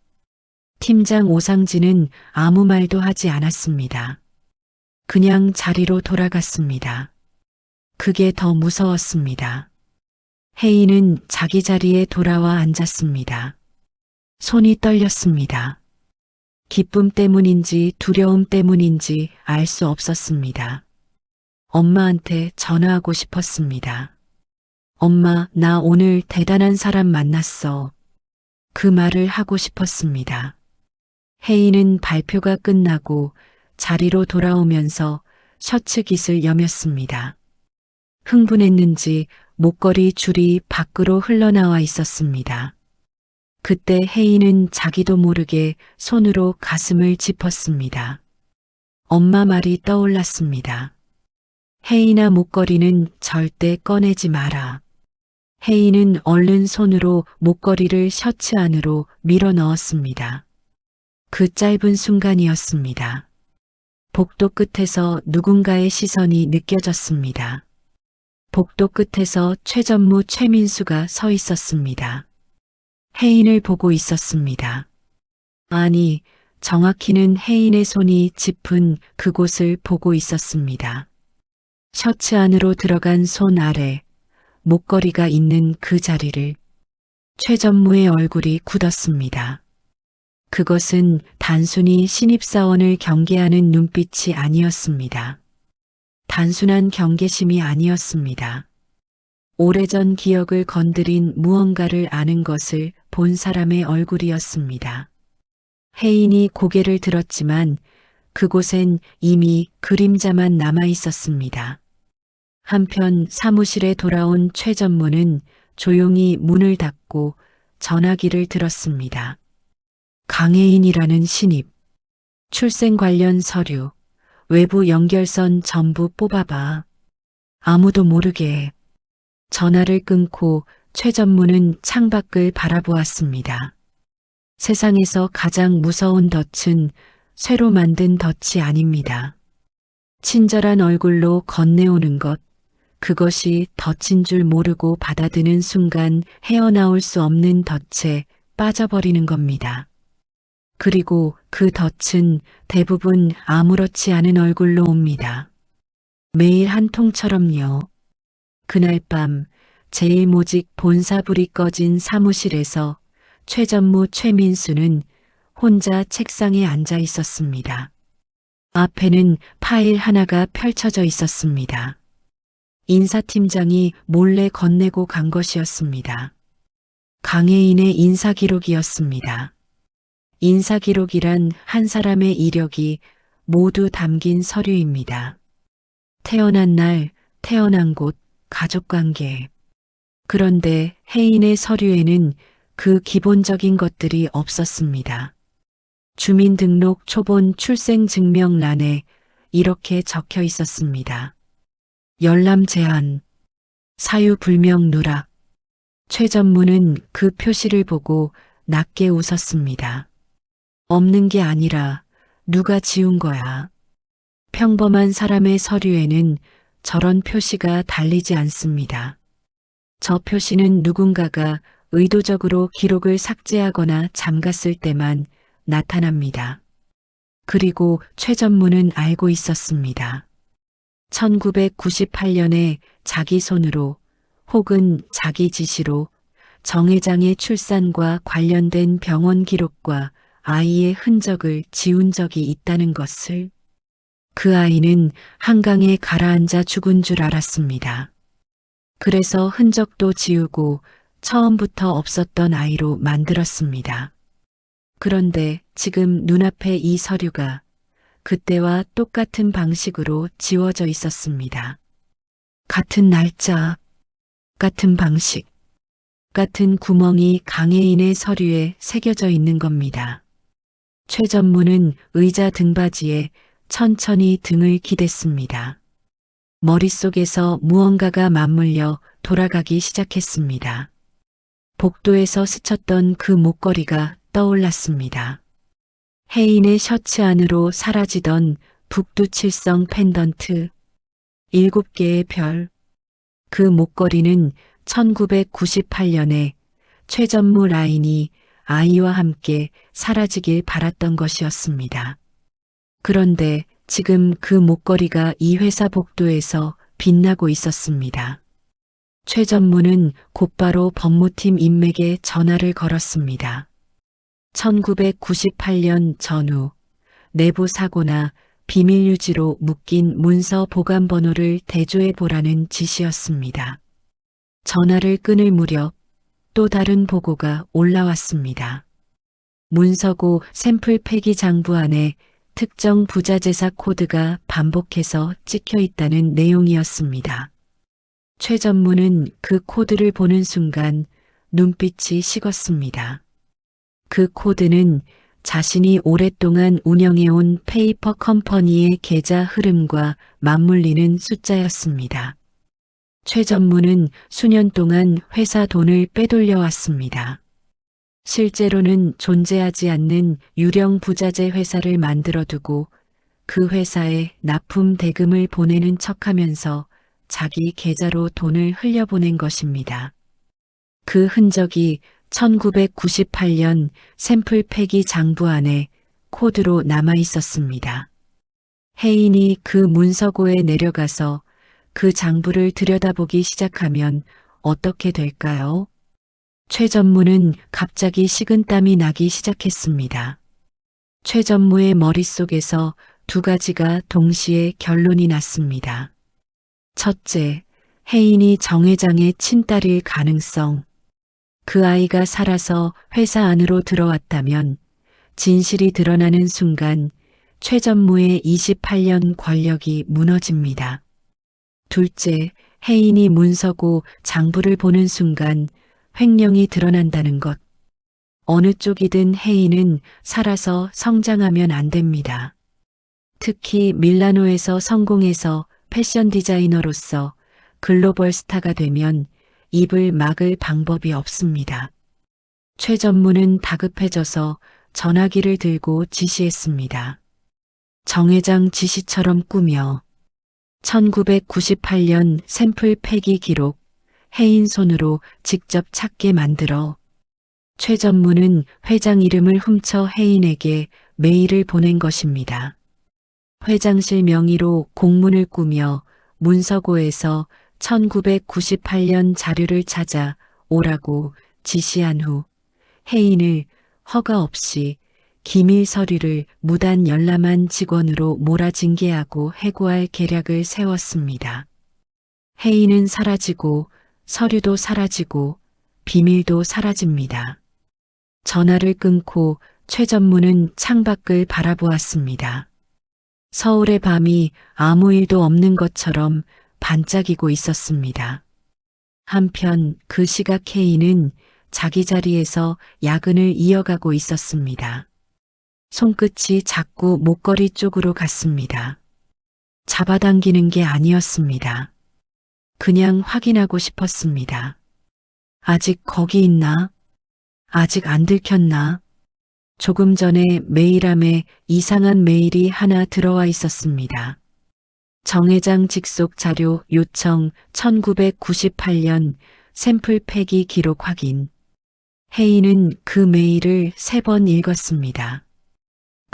팀장 오상진은 아무 말도 하지 않았습니다. 그냥 자리로 돌아갔습니다. 그게 더 무서웠습니다. 혜인은 자기 자리에 돌아와 앉았습니다. 손이 떨렸습니다. 기쁨 때문인지 두려움 때문인지 알 수 없었습니다. 엄마한테 전화하고 싶었습니다. 엄마, 나 오늘 대단한 사람 만났어. 그 말을 하고 싶었습니다. 혜인은 발표가 끝나고 자리로 돌아오면서 셔츠 깃을 여몄습니다. 흥분했는지 목걸이 줄이 밖으로 흘러나와 있었습니다. 그때 혜인은 자기도 모르게 손으로 가슴을 짚었습니다. 엄마 말이 떠올랐습니다. 혜인아, 목걸이는 절대 꺼내지 마라. 혜인은 얼른 손으로 목걸이를 셔츠 안으로 밀어 넣었습니다. 그 짧은 순간이었습니다. 복도 끝에서 누군가의 시선이 느껴졌습니다. 복도 끝에서 최전무 최민수가 서 있었습니다. 혜인을 보고 있었습니다. 아니, 정확히는 혜인의 손이 짚은 그곳을 보고 있었습니다. 셔츠 안으로 들어간 손 아래 목걸이가 있는 그 자리를 최전무의 얼굴이 굳었습니다. 그것은 단순히 신입사원을 경계하는 눈빛이 아니었습니다. 단순한 경계심이 아니었습니다. 오래전 기억을 건드린 무언가를 아는 것을 본 사람의 얼굴이었습니다. 혜인이 고개를 들었지만 그곳엔 이미 그림자만 남아 있었습니다. 한편 사무실에 돌아온 최전무는 조용히 문을 닫고 전화기를 들었습니다. 강혜인이라는 신입, 출생 관련 서류, 외부 연결선 전부 뽑아봐. 아무도 모르게. 전화를 끊고 최전무는 창밖을 바라보았습니다. 세상에서 가장 무서운 덫은 쇠로 만든 덫이 아닙니다. 친절한 얼굴로 건네오는 것, 그것이 덫인 줄 모르고 받아드는 순간 헤어나올 수 없는 덫에 빠져버리는 겁니다. 그리고 그 덫은 대부분 아무렇지 않은 얼굴로 옵니다. 매일 한 통처럼요. 그날 밤 제일모직 본사불이 꺼진 사무실에서 최전무 최민수는 혼자 책상에 앉아 있었습니다. 앞에는 파일 하나가 펼쳐져 있었습니다. 인사팀장이 몰래 건네고 간 것이었습니다. 강혜인의 인사기록이었습니다. 인사기록이란 한 사람의 이력이 모두 담긴 서류입니다. 태어난 날, 태어난 곳, 가족관계. 그런데 혜인의 서류에는 그 기본적인 것들이 없었습니다. 주민등록 초본 출생증명란에 이렇게 적혀 있었습니다. 열람 제한, 사유불명 누락. 최전무는 그 표시를 보고 낮게 웃었습니다. 없는 게 아니라 누가 지운 거야. 평범한 사람의 서류에는 저런 표시가 달리지 않습니다. 저 표시는 누군가가 의도적으로 기록을 삭제하거나 잠갔을 때만 나타납니다. 그리고 최전무는 알고 있었습니다. 1998년에 자기 손으로 혹은 자기 지시로 정 회장의 출산과 관련된 병원 기록과 아이의 흔적을 지운 적이 있다는 것을. 그 아이는 한강에 가라앉아 죽은 줄 알았습니다. 그래서 흔적도 지우고 처음부터 없었던 아이로 만들었습니다. 그런데 지금 눈앞에 이 서류가 그때와 똑같은 방식으로 지워져 있었습니다. 같은 날짜, 같은 방식, 같은 구멍이 강혜인의 서류에 새겨져 있는 겁니다. 최전무는 의자 등받이에 천천히 등을 기댔습니다. 머릿속에서 무언가가 맞물려 돌아가기 시작했습니다. 복도에서 스쳤던 그 목걸이가 떠올랐습니다. 혜인의 셔츠 안으로 사라지던 북두칠성 펜던트, 7개의 별. 그 목걸이는 1998년에 최전무 라인이 아이와 함께 사라지길 바랐던 것이었습니다. 그런데 지금 그 목걸이가 이 회사 복도에서 빛나고 있었습니다. 최전무는 곧바로 법무팀 인맥에 전화를 걸었습니다. 1998년 전후 내부 사고나 비밀 유지로 묶인 문서 보관 번호를 대조해 보라는 지시였습니다. 전화를 끊을 무렵 또 다른 보고가 올라왔습니다. 문서고 샘플 폐기 장부 안에 특정 부자재사 코드가 반복해서 찍혀 있다는 내용이었습니다. 최전무는 그 코드를 보는 순간 눈빛이 식었습니다. 그 코드는 자신이 오랫동안 운영해온 페이퍼 컴퍼니의 계좌 흐름과 맞물리는 숫자였습니다. 최 전무는 수년 동안 회사 돈을 빼돌려 왔습니다. 실제로는 존재하지 않는 유령 부자재 회사를 만들어 두고 그 회사에 납품 대금을 보내는 척하면서 자기 계좌로 돈을 흘려보낸 것입니다. 그 흔적이 1998년 샘플 폐기 장부 안에 코드로 남아 있었습니다. 혜인이 그 문서고에 내려가서 그 장부를 들여다보기 시작하면 어떻게 될까요? 최 전무는 갑자기 식은땀이 나기 시작했습니다. 최 전무의 머릿속에서 두 가지가 동시에 결론이 났습니다. 첫째, 혜인이 정 회장의 친딸일 가능성. 그 아이가 살아서 회사 안으로 들어왔다면 진실이 드러나는 순간 최 전무의 28년 권력이 무너집니다. 둘째, 혜인이 문서고 장부를 보는 순간 횡령이 드러난다는 것. 어느 쪽이든 혜인은 살아서 성장하면 안 됩니다. 특히 밀라노에서 성공해서 패션 디자이너로서 글로벌 스타가 되면 입을 막을 방법이 없습니다. 최 전무는 다급해져서 전화기를 들고 지시했습니다. 정 회장 지시처럼 꾸며 1998년 샘플 폐기 기록 혜인 손으로 직접 찾게 만들어. 최 전무는 회장 이름을 훔쳐 혜인에게 메일을 보낸 것입니다. 회장실 명의로 공문을 꾸며 문서고에서 1998년 자료를 찾아 오라고 지시한 후 혜인을 허가 없이 기밀 서류를 무단 열람한 직원으로 몰아징계하고 해고할 계략을 세웠습니다. 혜인은 사라지고 서류도 사라지고 비밀도 사라집니다. 전화를 끊고 최 전무는 창밖을 바라보았습니다. 서울의 밤이 아무 일도 없는 것처럼 반짝이고 있었습니다. 한편 그 시각 혜인은 자기 자리에서 야근을 이어가고 있었습니다. 손끝이 자꾸 목걸이 쪽으로 갔습니다. 잡아당기는 게 아니었습니다. 그냥 확인하고 싶었습니다. 아직 거기 있나? 아직 안 들켰나? 조금 전에 메일함에 이상한 메일이 하나 들어와 있었습니다. 정 회장 직속 자료 요청 1998년 샘플 폐기 기록 확인. 혜인은 그 메일을 3번 읽었습니다.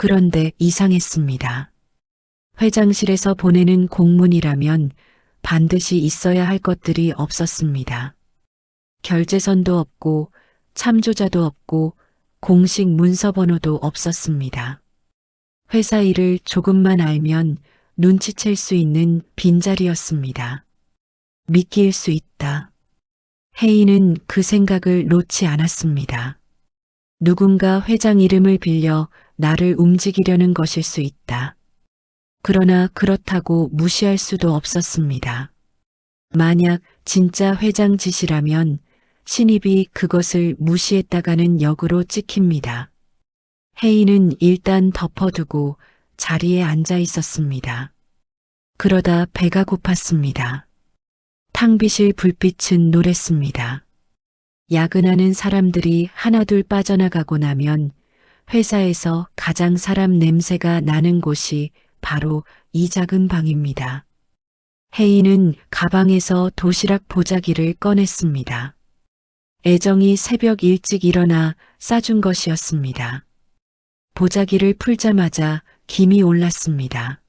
그런데 이상했습니다. 회장실에서 보내는 공문이라면 반드시 있어야 할 것들이 없었습니다. 결제선도 없고 참조자도 없고 공식 문서 번호도 없었습니다. 회사 일을 조금만 알면 눈치챌 수 있는 빈자리였습니다. 믿길 수 있다. 혜인은 그 생각을 놓지 않았습니다. 누군가 회장 이름을 빌려 나를 움직이려는 것일 수 있다. 그러나 그렇다고 무시할 수도 없었습니다. 만약 진짜 회장 짓이라면 신입이 그것을 무시했다가는 역으로 찍힙니다. 혜인은 일단 덮어두고 자리에 앉아 있었습니다. 그러다 배가 고팠습니다. 탕비실 불빛은 노랬습니다. 야근하는 사람들이 하나둘 빠져나가고 나면 회사에서 가장 사람 냄새가 나는 곳이 바로 이 작은 방입니다. 혜인은 가방에서 도시락 보자기를 꺼냈습니다. 애정이 새벽 일찍 일어나 싸준 것이었습니다. 보자기를 풀자마자 김이 올랐습니다.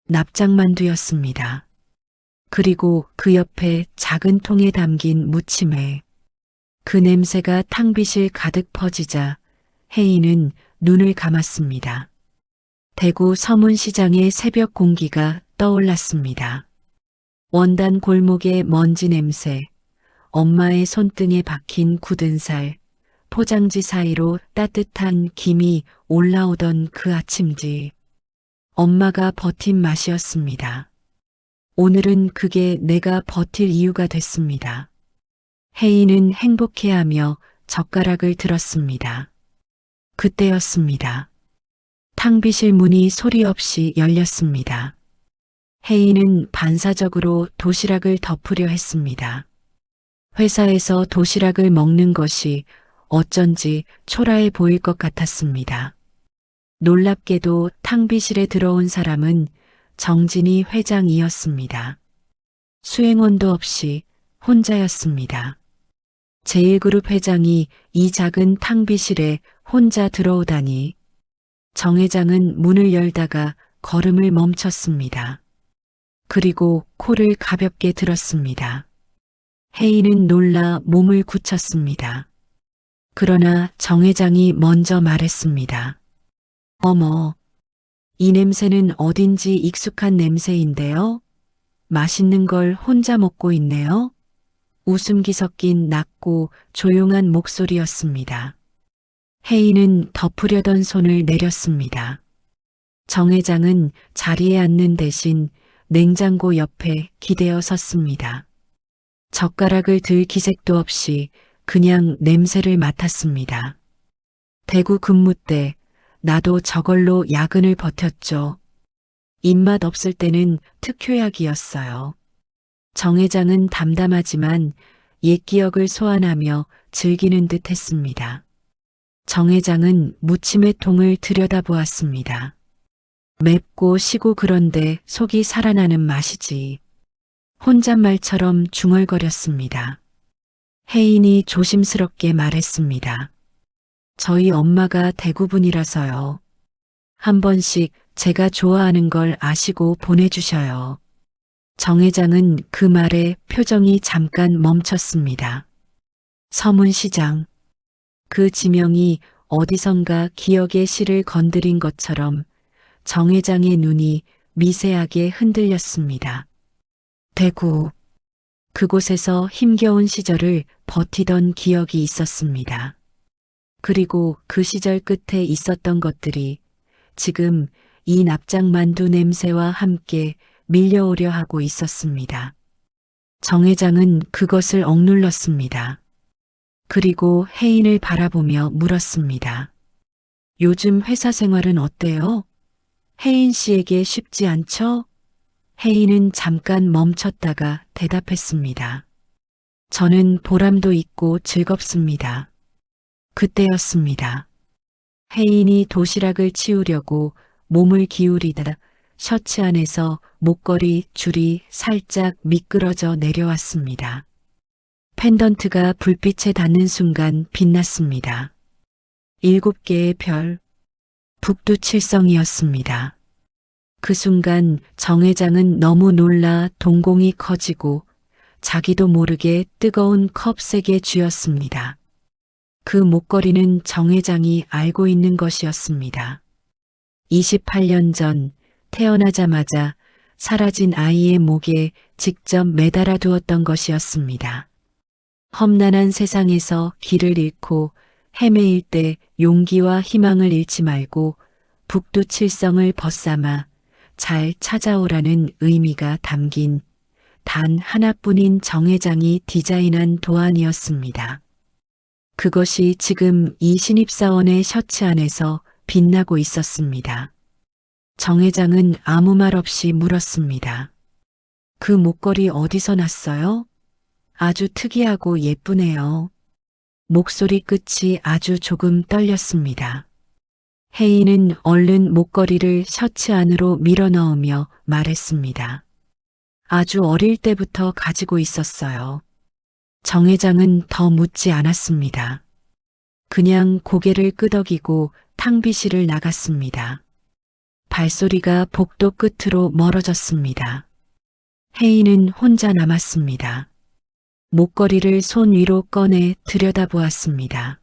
납작만두였습니다. 그리고 그 옆에 작은 통에 담긴 무침회. 그 냄새가 탕비실 가득 퍼지자 혜인은 눈을 감았습니다. 대구 서문시장의 새벽 공기가 떠올랐습니다. 원단 골목의 먼지 냄새, 엄마의 손등에 박힌 굳은 살, 포장지 사이로 따뜻한 김이 올라오던 그 아침지. 엄마가 버틴 맛이었습니다. 오늘은 그게 내가 버틸 이유가 됐습니다. 혜인은 행복해하며 젓가락을 들었습니다. 그때였습니다. 탕비실 문이 소리 없이 열렸습니다. 혜인은 반사적으로 도시락을 덮으려 했습니다. 회사에서 도시락을 먹는 것이 어쩐지 초라해 보일 것 같았습니다. 놀랍게도 탕비실에 들어온 사람은 정진희 회장이었습니다. 수행원도 없이 혼자였습니다. 제1그룹 회장이 이 작은 탕비실에 혼자 들어오다니. 정 회장은 문을 열다가 걸음을 멈췄습니다. 그리고 코를 가볍게 들었습니다. 혜인은 놀라 몸을 굳혔습니다. 그러나 정 회장이 먼저 말했습니다. 어머, 이 냄새는 어딘지 익숙한 냄새인데요? 맛있는 걸 혼자 먹고 있네요? 웃음기 섞인 낮고 조용한 목소리였습니다. 혜인은 덮으려던 손을 내렸습니다. 정 회장은 자리에 앉는 대신 냉장고 옆에 기대어 섰습니다. 젓가락을 들 기색도 없이 그냥 냄새를 맡았습니다. 대구 근무 때 나도 저걸로 야근을 버텼죠. 입맛 없을 때는 특효약이었어요. 정 회장은 담담하지만 옛 기억을 소환하며 즐기는 듯 했습니다. 정 회장은 무침의 통을 들여다보았습니다. 맵고 시고 그런데 속이 살아나는 맛이지. 혼잣말처럼 중얼거렸습니다. 혜인이 조심스럽게 말했습니다. 저희 엄마가 대구분이라서요. 한 번씩 제가 좋아하는 걸 아시고 보내주셔요. 정 회장은 그 말에 표정이 잠깐 멈췄습니다. 서문시장. 그 지명이 어디선가 기억의 실을 건드린 것처럼 정 회장의 눈이 미세하게 흔들렸습니다. 대구. 그곳에서 힘겨운 시절을 버티던 기억이 있었습니다. 그리고 그 시절 끝에 있었던 것들이 지금 이 납작만두 냄새와 함께 밀려오려 하고 있었습니다. 정 회장은 그것을 억눌렀습니다. 그리고 혜인을 바라보며 물었습니다. 요즘 회사 생활은 어때요? 혜인 씨에게 쉽지 않죠? 혜인은 잠깐 멈췄다가 대답했습니다. 저는 보람도 있고 즐겁습니다. 그때였습니다. 혜인이 도시락을 치우려고 몸을 기울이다 셔츠 안에서 목걸이 줄이 살짝 미끄러져 내려왔습니다. 펜던트가 불빛에 닿는 순간 빛났습니다. 7개의 별, 북두칠성이었습니다. 그 순간 정 회장은 너무 놀라 동공이 커지고 자기도 모르게 뜨거운 컵색에 쥐었습니다. 그 목걸이는 정 회장이 알고 있는 것이었습니다. 28년 전 태어나자마자 사라진 아이의 목에 직접 매달아 두었던 것이었습니다. 험난한 세상에서 길을 잃고 헤매일 때 용기와 희망을 잃지 말고 북두칠성을 벗삼아 잘 찾아오라는 의미가 담긴 단 하나뿐인 정 회장이 디자인한 도안이었습니다. 그것이 지금 이 신입사원의 셔츠 안에서 빛나고 있었습니다. 정 회장은 아무 말 없이 물었습니다. 그 목걸이 어디서 났어요? 아주 특이하고 예쁘네요. 목소리 끝이 아주 조금 떨렸습니다. 혜인은 얼른 목걸이를 셔츠 안으로 밀어 넣으며 말했습니다. 아주 어릴 때부터 가지고 있었어요. 정 회장은 더 묻지 않았습니다. 그냥 고개를 끄덕이고 탕비실을 나갔습니다. 발소리가 복도 끝으로 멀어졌습니다. 혜인은 혼자 남았습니다. 목걸이를 손 위로 꺼내 들여다보았습니다.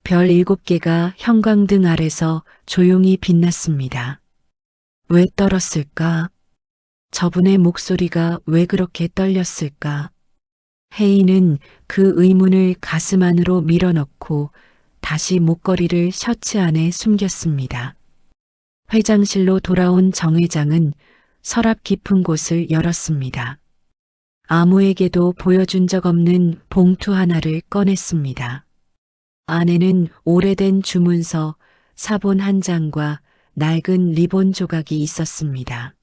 별 7개가 형광등 아래서 조용히 빛났습니다. 왜 떨었을까? 저분의 목소리가 왜 그렇게 떨렸을까? 혜인은 그 의문을 가슴 안으로 밀어넣고 다시 목걸이를 셔츠 안에 숨겼습니다. 회장실로 돌아온 정 회장은 서랍 깊은 곳을 열었습니다. 아무에게도 보여준 적 없는 봉투 하나를 꺼냈습니다. 안에는 오래된 주문서, 사본 한 장과 낡은 리본 조각이 있었습니다.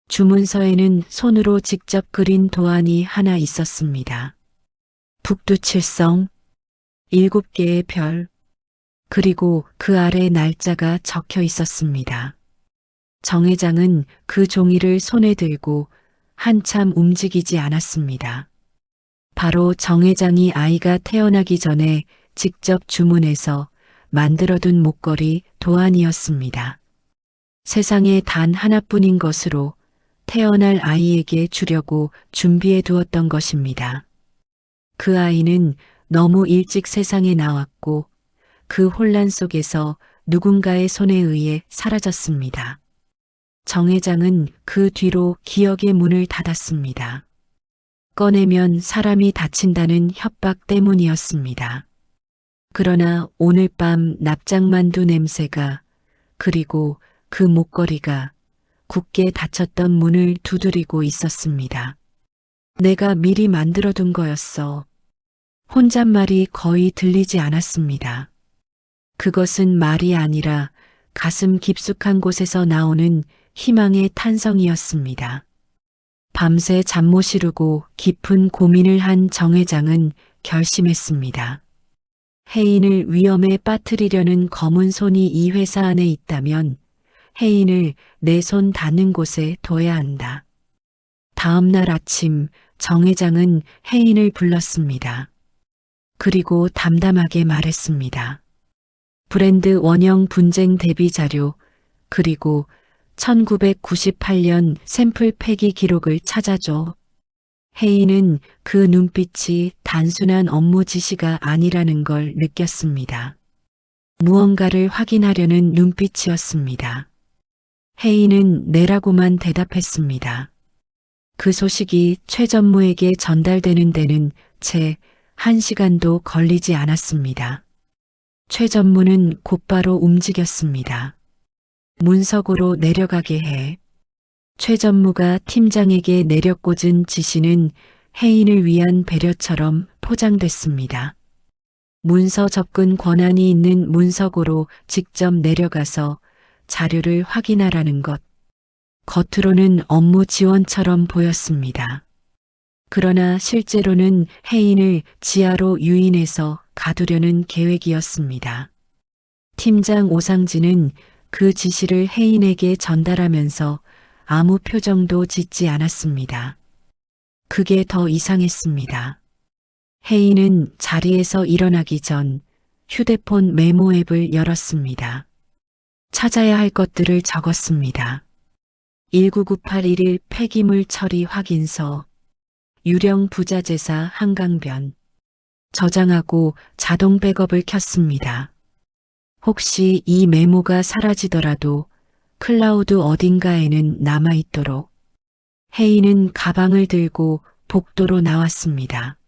주문서에는 손으로 직접 그린 도안이 하나 있었습니다. 북두칠성, 7개의 별, 그리고 그 아래 날짜가 적혀 있었습니다. 정 회장은 그 종이를 손에 들고 한참 움직이지 않았습니다. 바로 정 회장이 아이가 태어나기 전에 직접 주문해서 만들어둔 목걸이 도안이었습니다. 세상에 단 하나뿐인 것으로 태어날 아이에게 주려고 준비해 두었던 것입니다. 그 아이는 너무 일찍 세상에 나왔고 그 혼란 속에서 누군가의 손에 의해 사라졌습니다. 정 회장은 그 뒤로 기억의 문을 닫았습니다. 꺼내면 사람이 다친다는 협박 때문이었습니다. 그러나 오늘 밤 납작만두 냄새가 그리고 그 목걸이가 굳게 닫혔던 문을 두드리고 있었습니다. 내가 미리 만들어둔 거였어. 혼잣말이 거의 들리지 않았습니다. 그것은 말이 아니라 가슴 깊숙한 곳에서 나오는 희망의 탄성이었습니다. 밤새 잠 못 이루고 깊은 고민을 한 정 회장은 결심했습니다. 혜인을 위험에 빠뜨리려는 검은 손이 이 회사 안에 있다면 혜인을 내 손 닿는 곳에 둬야 한다. 다음 날 아침 정 회장은 혜인을 불렀습니다. 그리고 담담하게 말했습니다. 브랜드 원형 분쟁 대비 자료 그리고 1998년 샘플 폐기 기록을 찾아줘. 혜인은 그 눈빛이 단순한 업무 지시가 아니라는 걸 느꼈습니다. 무언가를 확인하려는 눈빛이었습니다. 혜인은 네라고만 대답했습니다. 그 소식이 최 전무에게 전달되는 데는 채 1시간도 걸리지 않았습니다. 최 전무는 곧바로 움직였습니다. 문석으로 내려가게 해. 최 전무가 팀장에게 내려꽂은 지시는 혜인을 위한 배려처럼 포장됐습니다. 문서 접근 권한이 있는 문석으로 직접 내려가서 자료를 확인하라는 것. 겉으로는 업무 지원처럼 보였습니다. 그러나 실제로는 혜인을 지하로 유인해서 가두려는 계획이었습니다. 팀장 오상진은 그 지시를 혜인에게 전달하면서 아무 표정도 짓지 않았습니다. 그게 더 이상했습니다. 혜인은 자리에서 일어나기 전 휴대폰 메모 앱을 열었습니다. 찾아야 할 것들을 적었습니다. 19981일 폐기물 처리 확인서, 유령 부자재사 한강변. 저장하고 자동 백업을 켰습니다. 혹시 이 메모가 사라지더라도 클라우드 어딘가에는 남아있도록. 혜인은 가방을 들고 복도로 나왔습니다.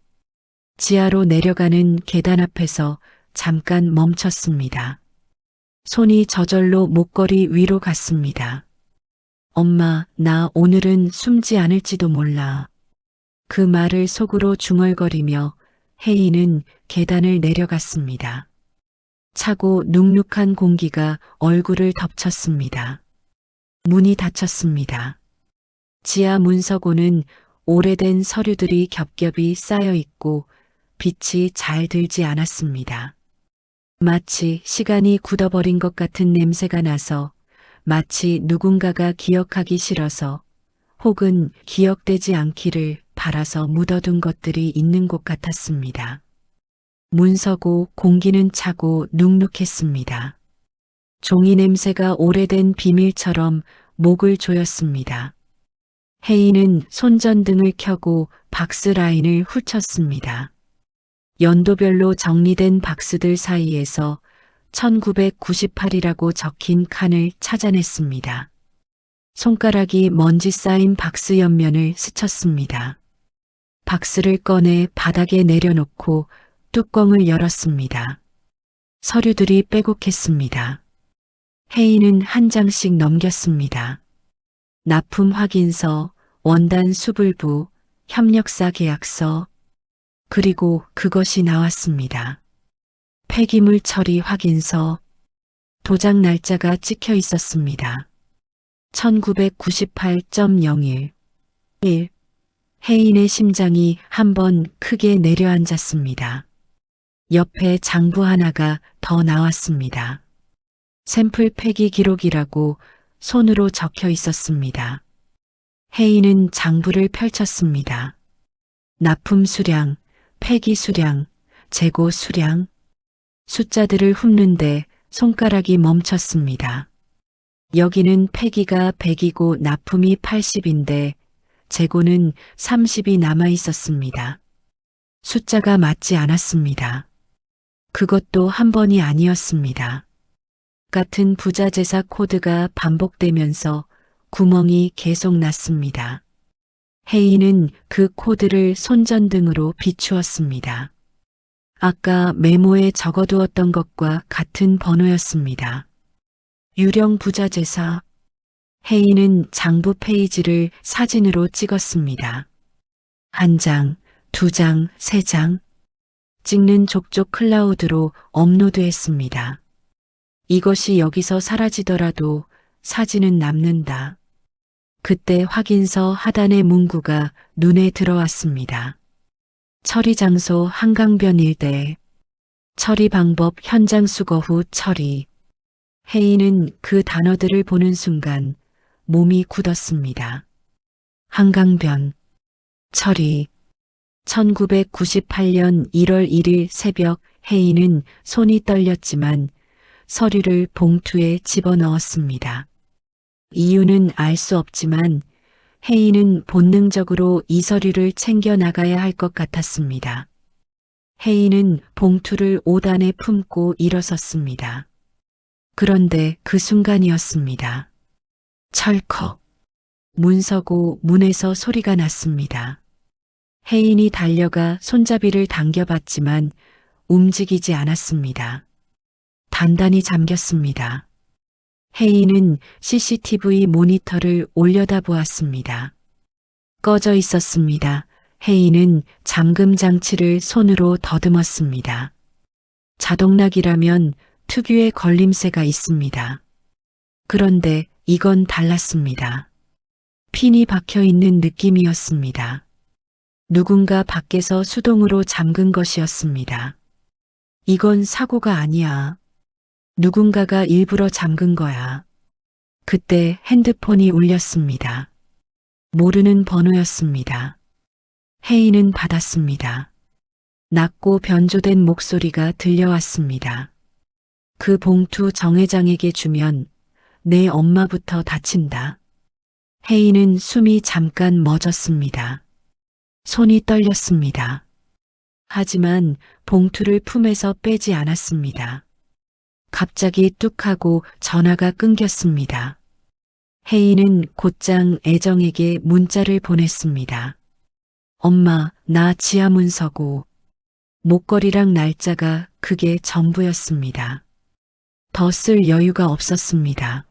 지하로 내려가는 계단 앞에서 잠깐 멈췄습니다. 손이 저절로 목걸이 위로 갔습니다. 엄마, 나 오늘은 숨지 않을지도 몰라. 그 말을 속으로 중얼거리며 혜인은 계단을 내려갔습니다. 차고 눅눅한 공기가 얼굴을 덮쳤습니다. 문이 닫혔습니다. 지하 문서고는 오래된 서류들이 겹겹이 쌓여 있고 빛이 잘 들지 않았습니다. 마치 시간이 굳어버린 것 같은 냄새가 나서 마치 누군가가 기억하기 싫어서 혹은 기억되지 않기를 바라서 묻어둔 것들이 있는 곳 같았습니다. 문서고 공기는 차고 눅눅했습니다. 종이 냄새가 오래된 비밀처럼 목을 조였습니다. 혜인은 손전등을 켜고 박스 라인을 훑쳤습니다. 연도별로 정리된 박스들 사이에서 1998이라고 적힌 칸을 찾아냈습니다. 손가락이 먼지 쌓인 박스 옆면을 스쳤습니다. 박스를 꺼내 바닥에 내려놓고 뚜껑을 열었습니다. 서류들이 빼곡했습니다. 혜인은 한 장씩 넘겼습니다. 납품 확인서, 원단 수불부, 협력사 계약서, 그리고 그것이 나왔습니다. 폐기물 처리 확인서, 도장 날짜가 찍혀 있었습니다. 1998.01 1. 혜인의 심장이 한 번 크게 내려앉았습니다. 옆에 장부 하나가 더 나왔습니다. 샘플 폐기 기록이라고 손으로 적혀 있었습니다. 혜인은 장부를 펼쳤습니다. 납품 수량, 폐기 수량, 재고 수량. 숫자들을 훑는데 손가락이 멈췄습니다. 여기는 폐기가 100이고 납품이 80인데 재고는 30이 남아 있었습니다. 숫자가 맞지 않았습니다. 그것도 한 번이 아니었습니다. 같은 부자재사 코드가 반복되면서 구멍이 계속 났습니다. 혜인은 그 코드를 손전등으로 비추었습니다. 아까 메모에 적어두었던 것과 같은 번호였습니다. 유령 부자재사. 혜인은 장부 페이지를 사진으로 찍었습니다. 한 장, 두 장, 세 장. 찍는 족족 클라우드로 업로드했습니다. 이것이 여기서 사라지더라도 사진은 남는다. 그때 확인서 하단의 문구가 눈에 들어왔습니다. 처리 장소 한강변 일대. 처리 방법 현장 수거 후 처리. 혜인은 그 단어들을 보는 순간 몸이 굳었습니다. 한강변. 처리. 1998년 1월 1일 새벽 혜인은 손이 떨렸지만 서류를 봉투에 집어넣었습니다. 이유는 알 수 없지만 혜인은 본능적으로 이 서류를 챙겨 나가야 할 것 같았습니다. 혜인은 봉투를 5단에 품고 일어섰습니다. 그런데 그 순간이었습니다. 철컥. 문 서고 문에서 소리가 났습니다. 혜인이 달려가 손잡이를 당겨봤지만 움직이지 않았습니다. 단단히 잠겼습니다. 혜인은 CCTV 모니터를 올려다보았습니다. 꺼져 있었습니다. 혜인은 잠금 장치를 손으로 더듬었습니다. 자동락이라면 특유의 걸림새가 있습니다. 그런데 이건 달랐습니다. 핀이 박혀 있는 느낌이었습니다. 누군가 밖에서 수동으로 잠근 것이었습니다. 이건 사고가 아니야. 누군가가 일부러 잠근 거야. 그때 핸드폰이 울렸습니다. 모르는 번호였습니다. 혜인은 받았습니다. 낮고 변조된 목소리가 들려왔습니다. 그 봉투 정 회장에게 주면 내 엄마부터 다친다. 혜인은 숨이 잠깐 멎었습니다. 손이 떨렸습니다. 하지만 봉투를 품에서 빼지 않았습니다. 갑자기 뚝 하고 전화가 끊겼습니다. 혜인은 곧장 애정에게 문자를 보냈습니다. 엄마, 나 지하문서고. 목걸이랑 날짜가 그게 전부였습니다. 더 쓸 여유가 없었습니다.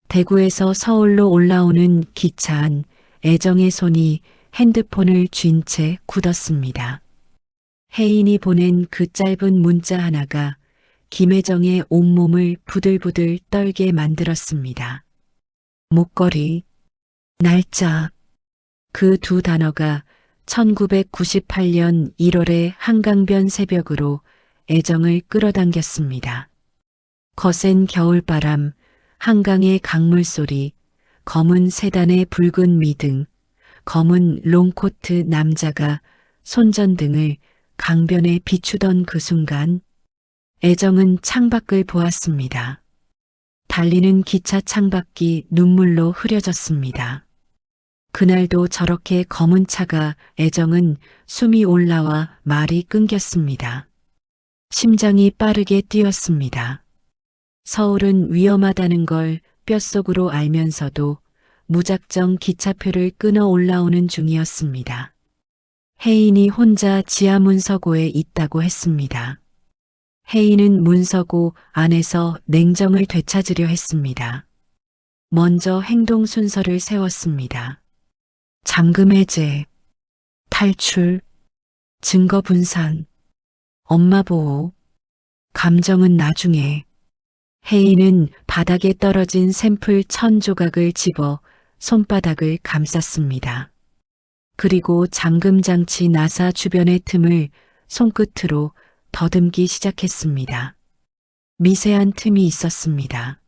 대구에서 서울로 올라오는 기차 안 애정의 손이 핸드폰을 쥔 채 굳었습니다. 혜인이 보낸 그 짧은 문자 하나가 김혜정의 온몸을 부들부들 떨게 만들었습니다. 목걸이, 날짜, 그 두 단어가 1998년 1월의 한강변 새벽으로 애정을 끌어당겼습니다. 거센 겨울바람, 한강의 강물소리, 검은 세단의 붉은 미등, 검은 롱코트 남자가 손전등을 강변에 비추던 그 순간 애정은 창밖을 보았습니다. 달리는 기차 창밖이 눈물로 흐려졌습니다. 그날도 저렇게 검은 차가 애정은 숨이 올라와 말이 끊겼습니다. 심장이 빠르게 뛰었습니다. 서울은 위험하다는 걸 뼛속으로 알면서도 무작정 기차표를 끊어 올라오는 중이었습니다. 혜인이 혼자 지하문서고에 있다고 했습니다. 혜인은 문서고 안에서 냉정을 되찾으려 했습니다. 먼저 행동 순서를 세웠습니다. 잠금 해제, 탈출, 증거 분산, 엄마 보호, 감정은 나중에. 혜인은 바닥에 떨어진 샘플 1000조각을 집어 손바닥을 감쌌습니다. 그리고 잠금장치 나사 주변의 틈을 손끝으로 더듬기 시작했습니다. 미세한 틈이 있었습니다.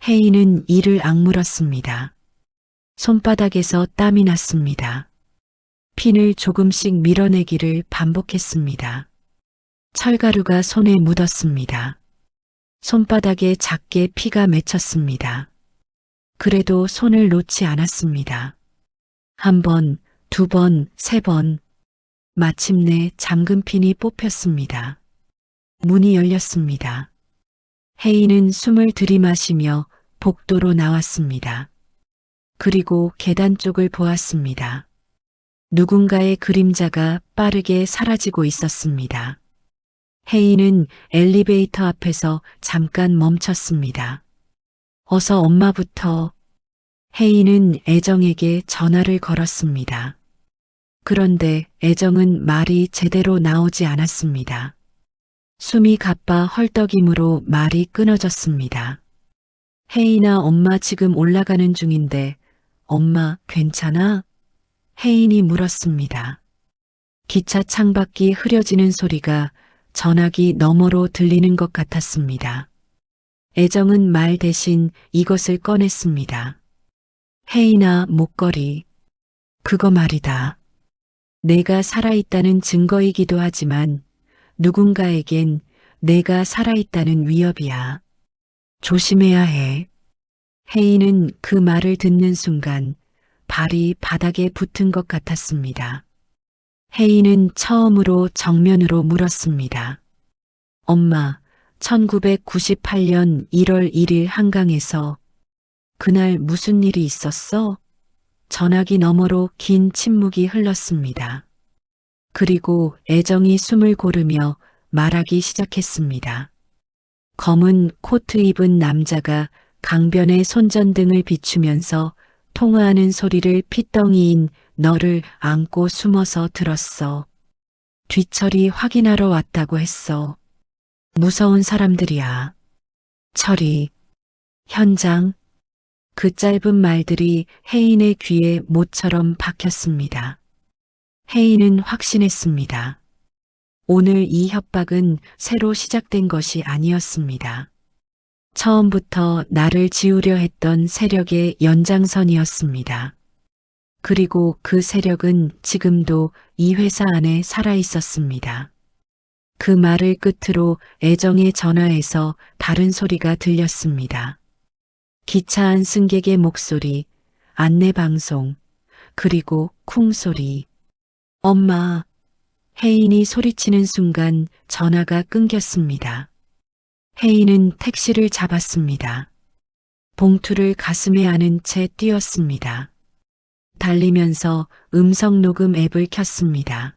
혜인은 이를 악물었습니다. 손바닥에서 땀이 났습니다. 핀을 조금씩 밀어내기를 반복했습니다. 철가루가 손에 묻었습니다. 손바닥에 작게 피가 맺혔습니다. 그래도 손을 놓지 않았습니다. 한 번, 두 번, 세 번. 마침내 잠금핀이 뽑혔습니다. 문이 열렸습니다. 혜인은 숨을 들이마시며 복도로 나왔습니다. 그리고 계단 쪽을 보았습니다. 누군가의 그림자가 빠르게 사라지고 있었습니다. 혜인은 엘리베이터 앞에서 잠깐 멈췄습니다. 어서 엄마부터. 혜인은 애정에게 전화를 걸었습니다. 그런데 애정은 말이 제대로 나오지 않았습니다. 숨이 가빠 헐떡임으로 말이 끊어졌습니다. 혜인아, 엄마 지금 올라가는 중인데 엄마 괜찮아? 혜인이 물었습니다. 기차 창밖이 흐려지는 소리가 전화기 너머로 들리는 것 같았습니다. 애정은 말 대신 이것을 꺼냈습니다. 혜인아, 목걸이. 그거 말이다. 내가 살아있다는 증거이기도 하지만 누군가에겐 내가 살아있다는 위협이야. 조심해야 해. 혜인은 그 말을 듣는 순간 발이 바닥에 붙은 것 같았습니다. 혜인은 처음으로 정면으로 물었습니다. 엄마, 1998년 1월 1일 한강에서 그날 무슨 일이 있었어? 전화기 너머로 긴 침묵이 흘렀습니다. 그리고 애정이 숨을 고르며 말하기 시작했습니다. 검은 코트 입은 남자가 강변의 손전등을 비추면서 통화하는 소리를 핏덩이인 너를 안고 숨어서 들었어. 뒤처리 확인하러 왔다고 했어. 무서운 사람들이야. 처리, 현장. 그 짧은 말들이 혜인의 귀에 못처럼 박혔습니다. 혜인은 확신했습니다. 오늘 이 협박은 새로 시작된 것이 아니었습니다. 처음부터 나를 지우려 했던 세력의 연장선이었습니다. 그리고 그 세력은 지금도 이 회사 안에 살아 있었습니다. 그 말을 끝으로 애정의 전화에서 다른 소리가 들렸습니다. 기차 안 승객의 목소리, 안내방송, 그리고 쿵소리. 엄마. 혜인이 소리치는 순간 전화가 끊겼습니다. 혜인은 택시를 잡았습니다. 봉투를 가슴에 안은 채 뛰었습니다. 달리면서 음성 녹음 앱을 켰습니다.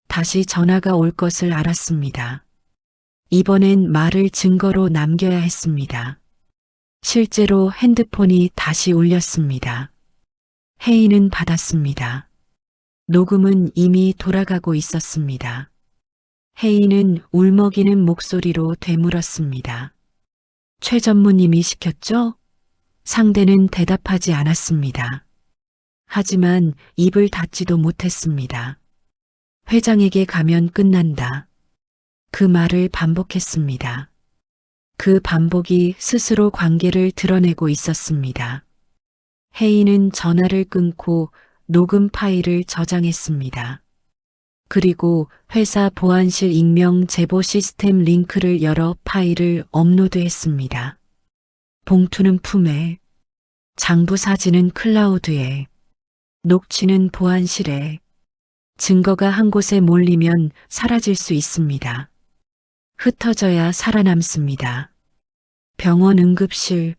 다시 전화가 올 것을 알았습니다. 이번엔 말을 증거로 남겨야 했습니다. 실제로 핸드폰이 다시 울렸습니다. 혜인은 받았습니다. 녹음은 이미 돌아가고 있었습니다. 혜인은 울먹이는 목소리로 되물었습니다. 최 전무님이 시켰죠? 상대는 대답하지 않았습니다. 하지만 입을 닫지도 못했습니다. 회장에게 가면 끝난다. 그 말을 반복했습니다. 그 반복이 스스로 관계를 드러내고 있었습니다. 혜인은 전화를 끊고 녹음 파일을 저장했습니다. 그리고 회사 보안실 익명 제보 시스템 링크를 열어 파일을 업로드했습니다. 봉투는 품에, 장부 사진은 클라우드에, 녹취는 보안실에. 증거가 한 곳에 몰리면 사라질 수 있습니다. 흩어져야 살아남습니다. 병원 응급실.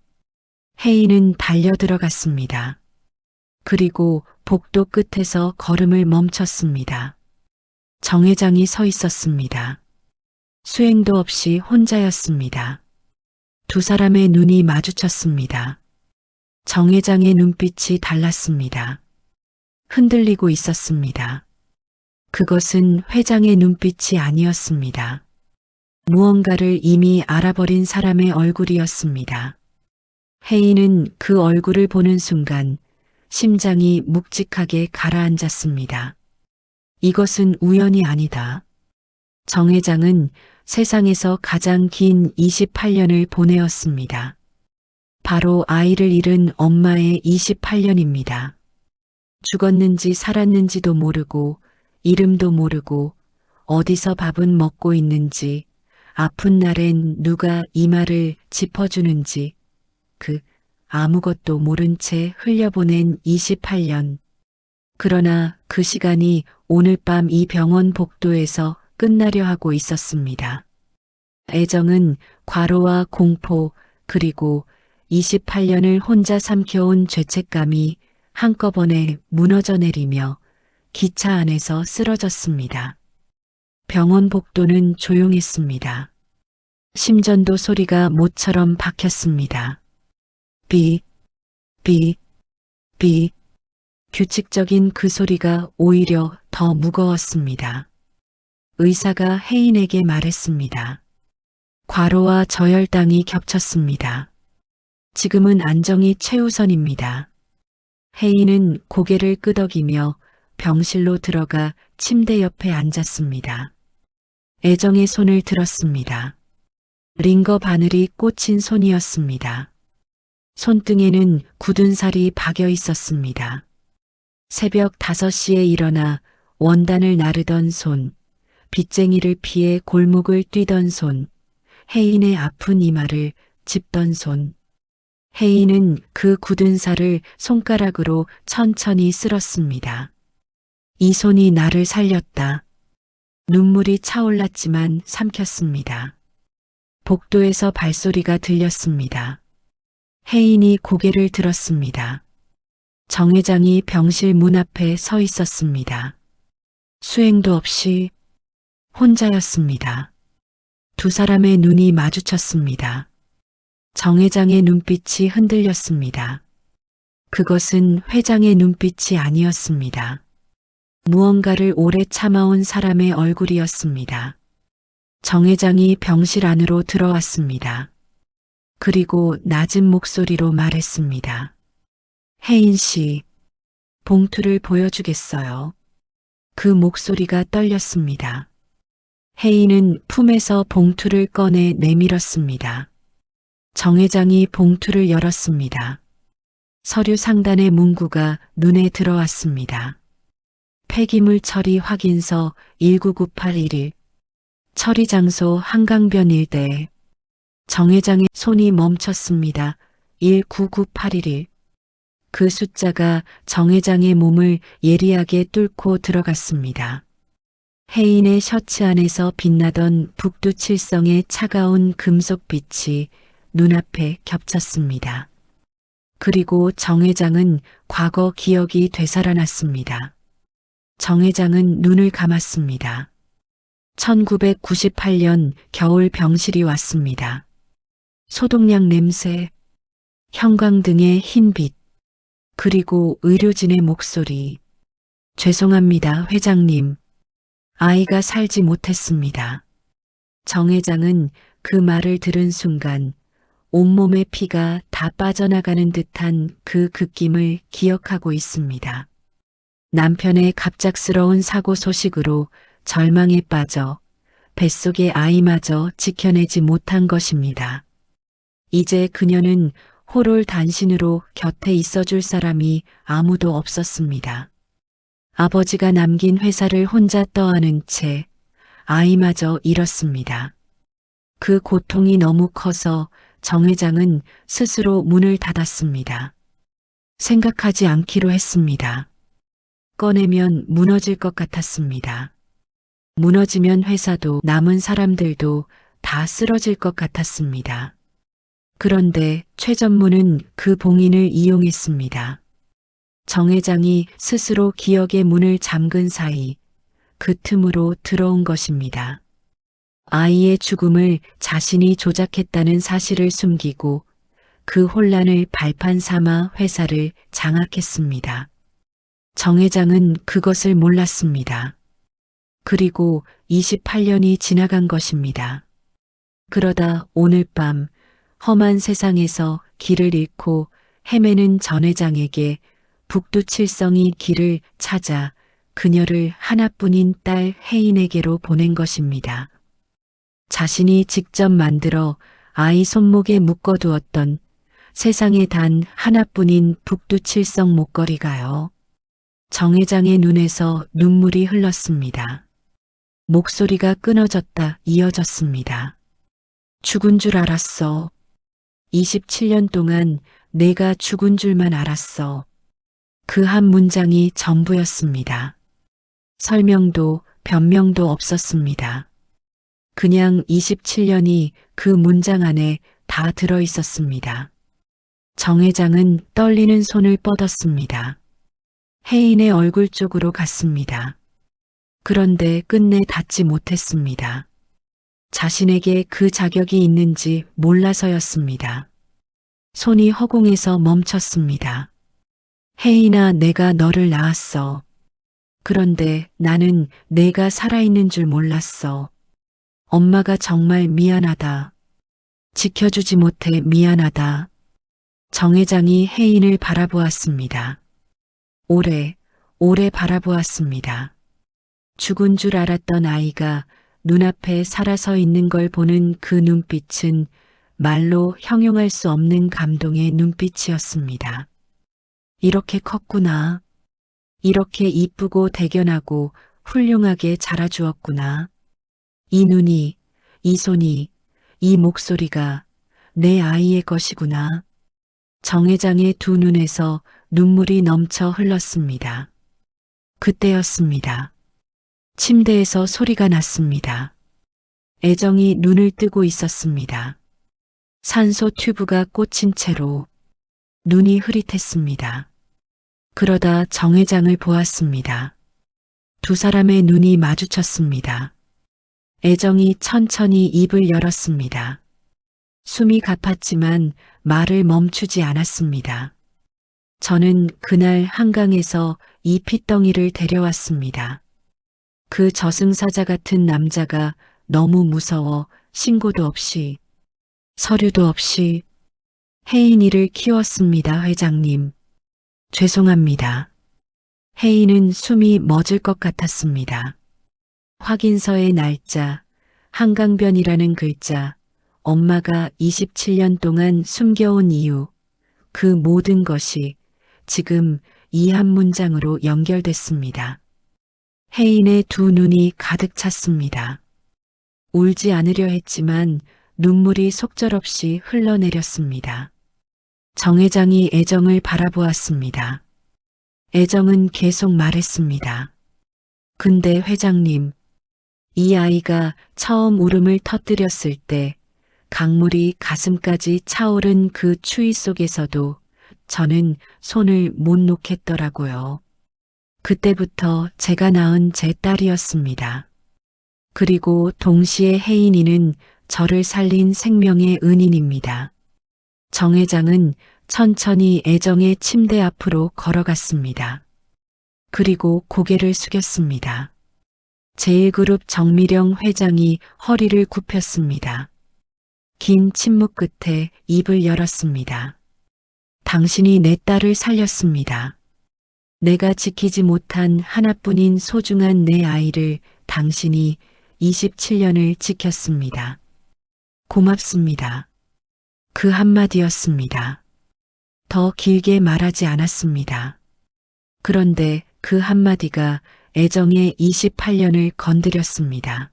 혜인은 달려들어갔습니다. 그리고 복도 끝에서 걸음을 멈췄습니다. 정 회장이 서 있었습니다. 수행도 없이 혼자였습니다. 두 사람의 눈이 마주쳤습니다. 정 회장의 눈빛이 달랐습니다. 흔들리고 있었습니다. 그것은 회장의 눈빛이 아니었습니다. 무언가를 이미 알아버린 사람의 얼굴이었습니다. 혜인은 그 얼굴을 보는 순간 심장이 묵직하게 가라앉았습니다. 이것은 우연이 아니다. 정 회장은 세상에서 가장 긴 28년을 보내었습니다. 바로 아이를 잃은 엄마의 28년입니다. 죽었는지 살았는지도 모르고 이름도 모르고 어디서 밥은 먹고 있는지 아픈 날엔 누가 이마를 짚어주는지 아무것도 모른 채 흘려보낸 28년. 그러나 그 시간이 오늘 밤 이 병원 복도에서 끝나려 하고 있었습니다. 애정은 과로와 공포 그리고 28년을 혼자 삼켜온 죄책감이 한꺼번에 무너져 내리며 기차 안에서 쓰러졌습니다. 병원 복도는 조용했습니다. 심전도 소리가 모처럼 박혔습니다. 비, 비, 비. 규칙적인 그 소리가 오히려 더 무거웠습니다. 의사가 혜인에게 말했습니다. 과로와 저혈당이 겹쳤습니다. 지금은 안정이 최우선입니다. 혜인은 고개를 끄덕이며 병실로 들어가 침대 옆에 앉았습니다. 애정의 손을 들었습니다. 링거 바늘이 꽂힌 손이었습니다. 손등에는 굳은 살이 박여 있었습니다. 새벽 5시에 일어나 원단을 나르던 손, 빗쟁이를 피해 골목을 뛰던 손, 혜인의 아픈 이마를 짚던 손. 혜인은 그 굳은 살을 손가락으로 천천히 쓸었습니다. 이 손이 나를 살렸다. 눈물이 차올랐지만 삼켰습니다. 복도에서 발소리가 들렸습니다. 혜인이 고개를 들었습니다. 정 회장이 병실 문 앞에 서 있었습니다. 수행도 없이 혼자였습니다. 두 사람의 눈이 마주쳤습니다. 정 회장의 눈빛이 흔들렸습니다. 그것은 회장의 눈빛이 아니었습니다. 무언가를 오래 참아온 사람의 얼굴이었습니다. 정 회장이 병실 안으로 들어왔습니다. 그리고 낮은 목소리로 말했습니다. 혜인 씨, 봉투를 보여주겠어요. 그 목소리가 떨렸습니다. 혜인은 품에서 봉투를 꺼내 내밀었습니다. 정 회장이 봉투를 열었습니다. 서류 상단의 문구가 눈에 들어왔습니다. 폐기물 처리 확인서 19981일, 처리 장소 한강변 일대. 정 회장의 손이 멈췄습니다. 19981일. 그 숫자가 정 회장의 몸을 예리하게 뚫고 들어갔습니다. 혜인의 셔츠 안에서 빛나던 북두칠성의 차가운 금속빛이 눈앞에 겹쳤습니다. 그리고 정 회장은 과거 기억이 되살아났습니다. 정 회장은 눈을 감았습니다. 1998년 겨울 병실이 왔습니다. 소독약 냄새, 형광등의 흰빛, 그리고 의료진의 목소리. 죄송합니다, 회장님. 아이가 살지 못했습니다. 정 회장은 그 말을 들은 순간 온몸의 피가 다 빠져나가는 듯한 그 느낌을 기억하고 있습니다. 남편의 갑작스러운 사고 소식으로 절망에 빠져 뱃속의 아이마저 지켜내지 못한 것입니다. 이제 그녀는 홀홀 단신으로 곁에 있어줄 사람이 아무도 없었습니다. 아버지가 남긴 회사를 혼자 떠안은 채 아이마저 잃었습니다. 그 고통이 너무 커서 정 회장은 스스로 문을 닫았습니다. 생각하지 않기로 했습니다. 꺼내면 무너질 것 같았습니다. 무너지면 회사도 남은 사람들도 다 쓰러질 것 같았습니다. 그런데 최전무는 그 봉인을 이용했습니다. 정 회장이 스스로 기억의 문을 잠근 사이 그 틈으로 들어온 것입니다. 아이의 죽음을 자신이 조작했다는 사실을 숨기고 그 혼란을 발판 삼아 회사를 장악했습니다. 정 회장은 그것을 몰랐습니다. 그리고 28년이 지나간 것입니다. 그러다 오늘 밤 험한 세상에서 길을 잃고 헤매는 전 회장에게 북두칠성이 길을 찾아 그녀를 하나뿐인 딸 혜인에게로 보낸 것입니다. 자신이 직접 만들어 아이 손목에 묶어두었던 세상에 단 하나뿐인 북두칠성 목걸이가요. 정 회장의 눈에서 눈물이 흘렀습니다. 목소리가 끊어졌다 이어졌습니다. 죽은 줄 알았어. 27년 동안 내가 죽은 줄만 알았어. 그 한 문장이 전부였습니다. 설명도 변명도 없었습니다. 그냥 27년이 그 문장 안에 다 들어 있었습니다. 정 회장은 떨리는 손을 뻗었습니다. 혜인의 얼굴 쪽으로 갔습니다. 그런데 끝내 닿지 못했습니다. 자신에게 그 자격이 있는지 몰라서였습니다. 손이 허공에서 멈췄습니다. 혜인아, 내가 너를 낳았어. 그런데 나는 내가 살아있는 줄 몰랐어. 엄마가 정말 미안하다. 지켜주지 못해 미안하다. 정 회장이 혜인을 바라보았습니다. 오래 바라보았습니다. 죽은 줄 알았던 아이가 눈앞에 살아서 있는 걸 보는 그 눈빛은 말로 형용할 수 없는 감동의 눈빛이었습니다. 이렇게 컸구나. 이렇게 이쁘고 대견하고 훌륭하게 자라주었구나. 이 눈이, 이 손이, 이 목소리가 내 아이의 것이구나. 정 회장의 두 눈에서 눈물이 넘쳐 흘렀습니다. 그때였습니다. 침대에서 소리가 났습니다. 애정이 눈을 뜨고 있었습니다. 산소 튜브가 꽂힌 채로 눈이 흐릿했습니다. 그러다 정 회장을 보았습니다. 두 사람의 눈이 마주쳤습니다. 애정이 천천히 입을 열었습니다. 숨이 가팠지만 말을 멈추지 않았습니다. 저는 그날 한강에서 이 핏덩이를 데려왔습니다. 그 저승사자 같은 남자가 너무 무서워 신고도 없이 서류도 없이 혜인이를 키웠습니다, 회장님. 죄송합니다. 혜인은 숨이 멎을 것 같았습니다. 확인서의 날짜, 한강변이라는 글자, 엄마가 27년 동안 숨겨온 이유, 그 모든 것이 지금 이 한 문장으로 연결됐습니다. 혜인의 두 눈이 가득 찼습니다. 울지 않으려 했지만 눈물이 속절없이 흘러내렸습니다. 정 회장이 애정을 바라보았습니다. 애정은 계속 말했습니다. 근데 회장님, 이 아이가 처음 울음을 터뜨렸을 때 강물이 가슴까지 차오른 그 추위 속에서도 저는 손을 못 놓겠더라고요. 그때부터 제가 낳은 제 딸이었습니다. 그리고 동시에 혜인이는 저를 살린 생명의 은인입니다. 정 회장은 천천히 애정의 침대 앞으로 걸어갔습니다. 그리고 고개를 숙였습니다. 제1그룹 정미령 회장이 허리를 굽혔습니다. 긴 침묵 끝에 입을 열었습니다. 당신이 내 딸을 살렸습니다. 내가 지키지 못한 하나뿐인 소중한 내 아이를 당신이 27년을 지켰습니다. 고맙습니다. 그 한마디였습니다. 더 길게 말하지 않았습니다. 그런데 그 한마디가 애정의 28년을 건드렸습니다.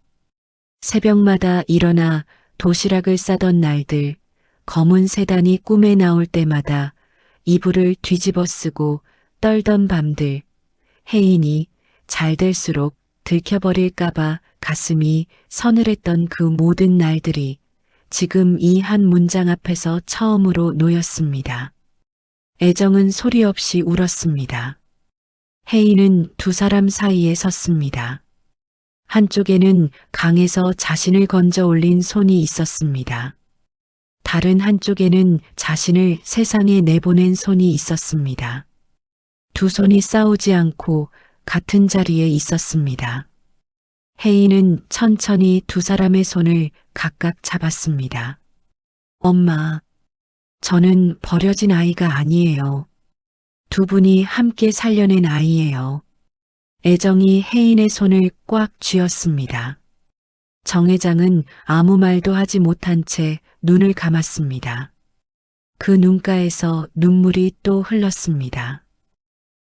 새벽마다 일어나 도시락을 싸던 날들, 검은 세단이 꿈에 나올 때마다 이불을 뒤집어 쓰고 떨던 밤들, 혜인이 잘 될수록 들켜버릴까봐 가슴이 서늘했던 그 모든 날들이 지금 이 한 문장 앞에서 처음으로 놓였습니다. 애정은 소리 없이 울었습니다. 혜인은 두 사람 사이에 섰습니다. 한쪽에는 강에서 자신을 건져 올린 손이 있었습니다. 다른 한쪽에는 자신을 세상에 내보낸 손이 있었습니다. 두 손이 싸우지 않고 같은 자리에 있었습니다. 혜인은 천천히 두 사람의 손을 각각 잡았습니다. 엄마, 저는 버려진 아이가 아니에요. 두 분이 함께 살려낸 아이예요. 애정이 혜인의 손을 꽉 쥐었습니다. 정 회장은 아무 말도 하지 못한 채 눈을 감았습니다. 그 눈가에서 눈물이 또 흘렀습니다.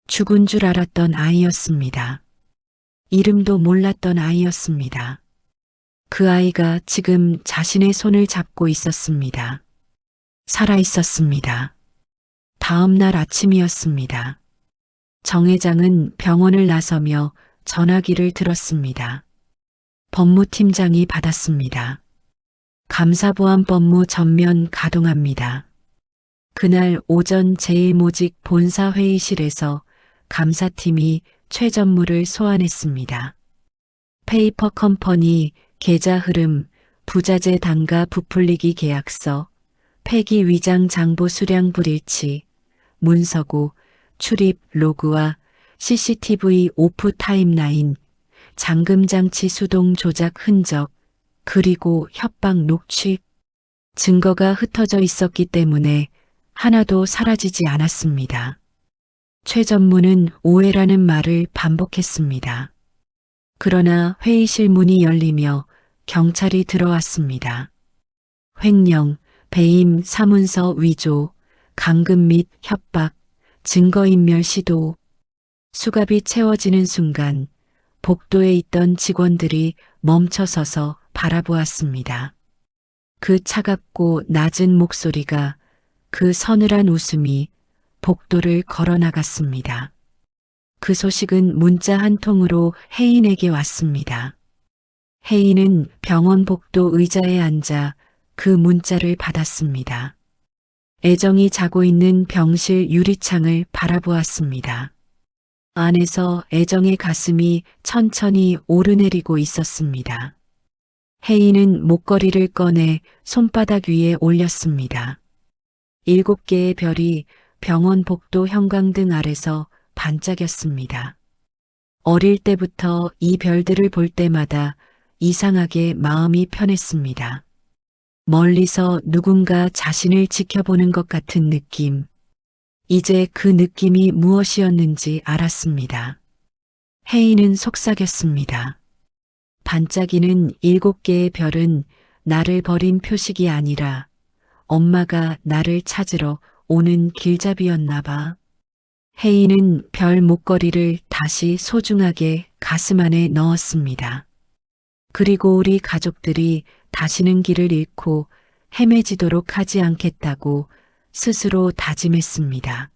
죽은 줄 알았던 아이였습니다. 이름도 몰랐던 아이였습니다. 그 아이가 지금 자신의 손을 잡고 있었습니다. 살아 있었습니다. 다음 날 아침이었습니다. 정 회장은 병원을 나서며 전화기를 들었습니다. 법무팀장이 받았습니다. 감사보안법무 전면 가동합니다. 그날 오전 제1모직 본사회의실에서 감사팀이 최 전무를 소환했습니다. 페이퍼 컴퍼니 계좌 흐름, 부자재 단가 부풀리기 계약서, 폐기 위장 장부 수량 불일치, 문서고, 출입 로그와 CCTV 오프 타임라인, 잠금장치 수동 조작 흔적, 그리고 협박 녹취. 증거가 흩어져 있었기 때문에 하나도 사라지지 않았습니다. 최 전무는 오해라는 말을 반복했습니다. 그러나 회의실 문이 열리며 경찰이 들어왔습니다. 횡령, 배임, 사문서 위조, 감금 및 협박, 증거인멸 시도. 수갑이 채워지는 순간 복도에 있던 직원들이 멈춰서서 바라보았습니다. 그 차갑고 낮은 목소리가, 그 서늘한 웃음이 복도를 걸어나갔습니다. 그 소식은 문자 한 통으로 혜인에게 왔습니다. 혜인은 병원 복도 의자에 앉아 그 문자를 받았습니다. 애정이 자고 있는 병실 유리창을 바라보았습니다. 안에서 애정의 가슴이 천천히 오르내리고 있었습니다. 혜인은 목걸이를 꺼내 손바닥 위에 올렸습니다. 7개의 별이 병원 복도 형광등 아래서 반짝였습니다. 어릴 때부터 이 별들을 볼 때마다 이상하게 마음이 편했습니다. 멀리서 누군가 자신을 지켜보는 것 같은 느낌. 이제 그 느낌이 무엇이었는지 알았습니다. 혜인은 속삭였습니다. 반짝이는 7개의 별은 나를 버린 표식이 아니라 엄마가 나를 찾으러 오는 길잡이였나 봐. 혜인은 별 목걸이를 다시 소중하게 가슴 안에 넣었습니다. 그리고 우리 가족들이 다시는 길을 잃고 헤매지도록 하지 않겠다고 스스로 다짐했습니다.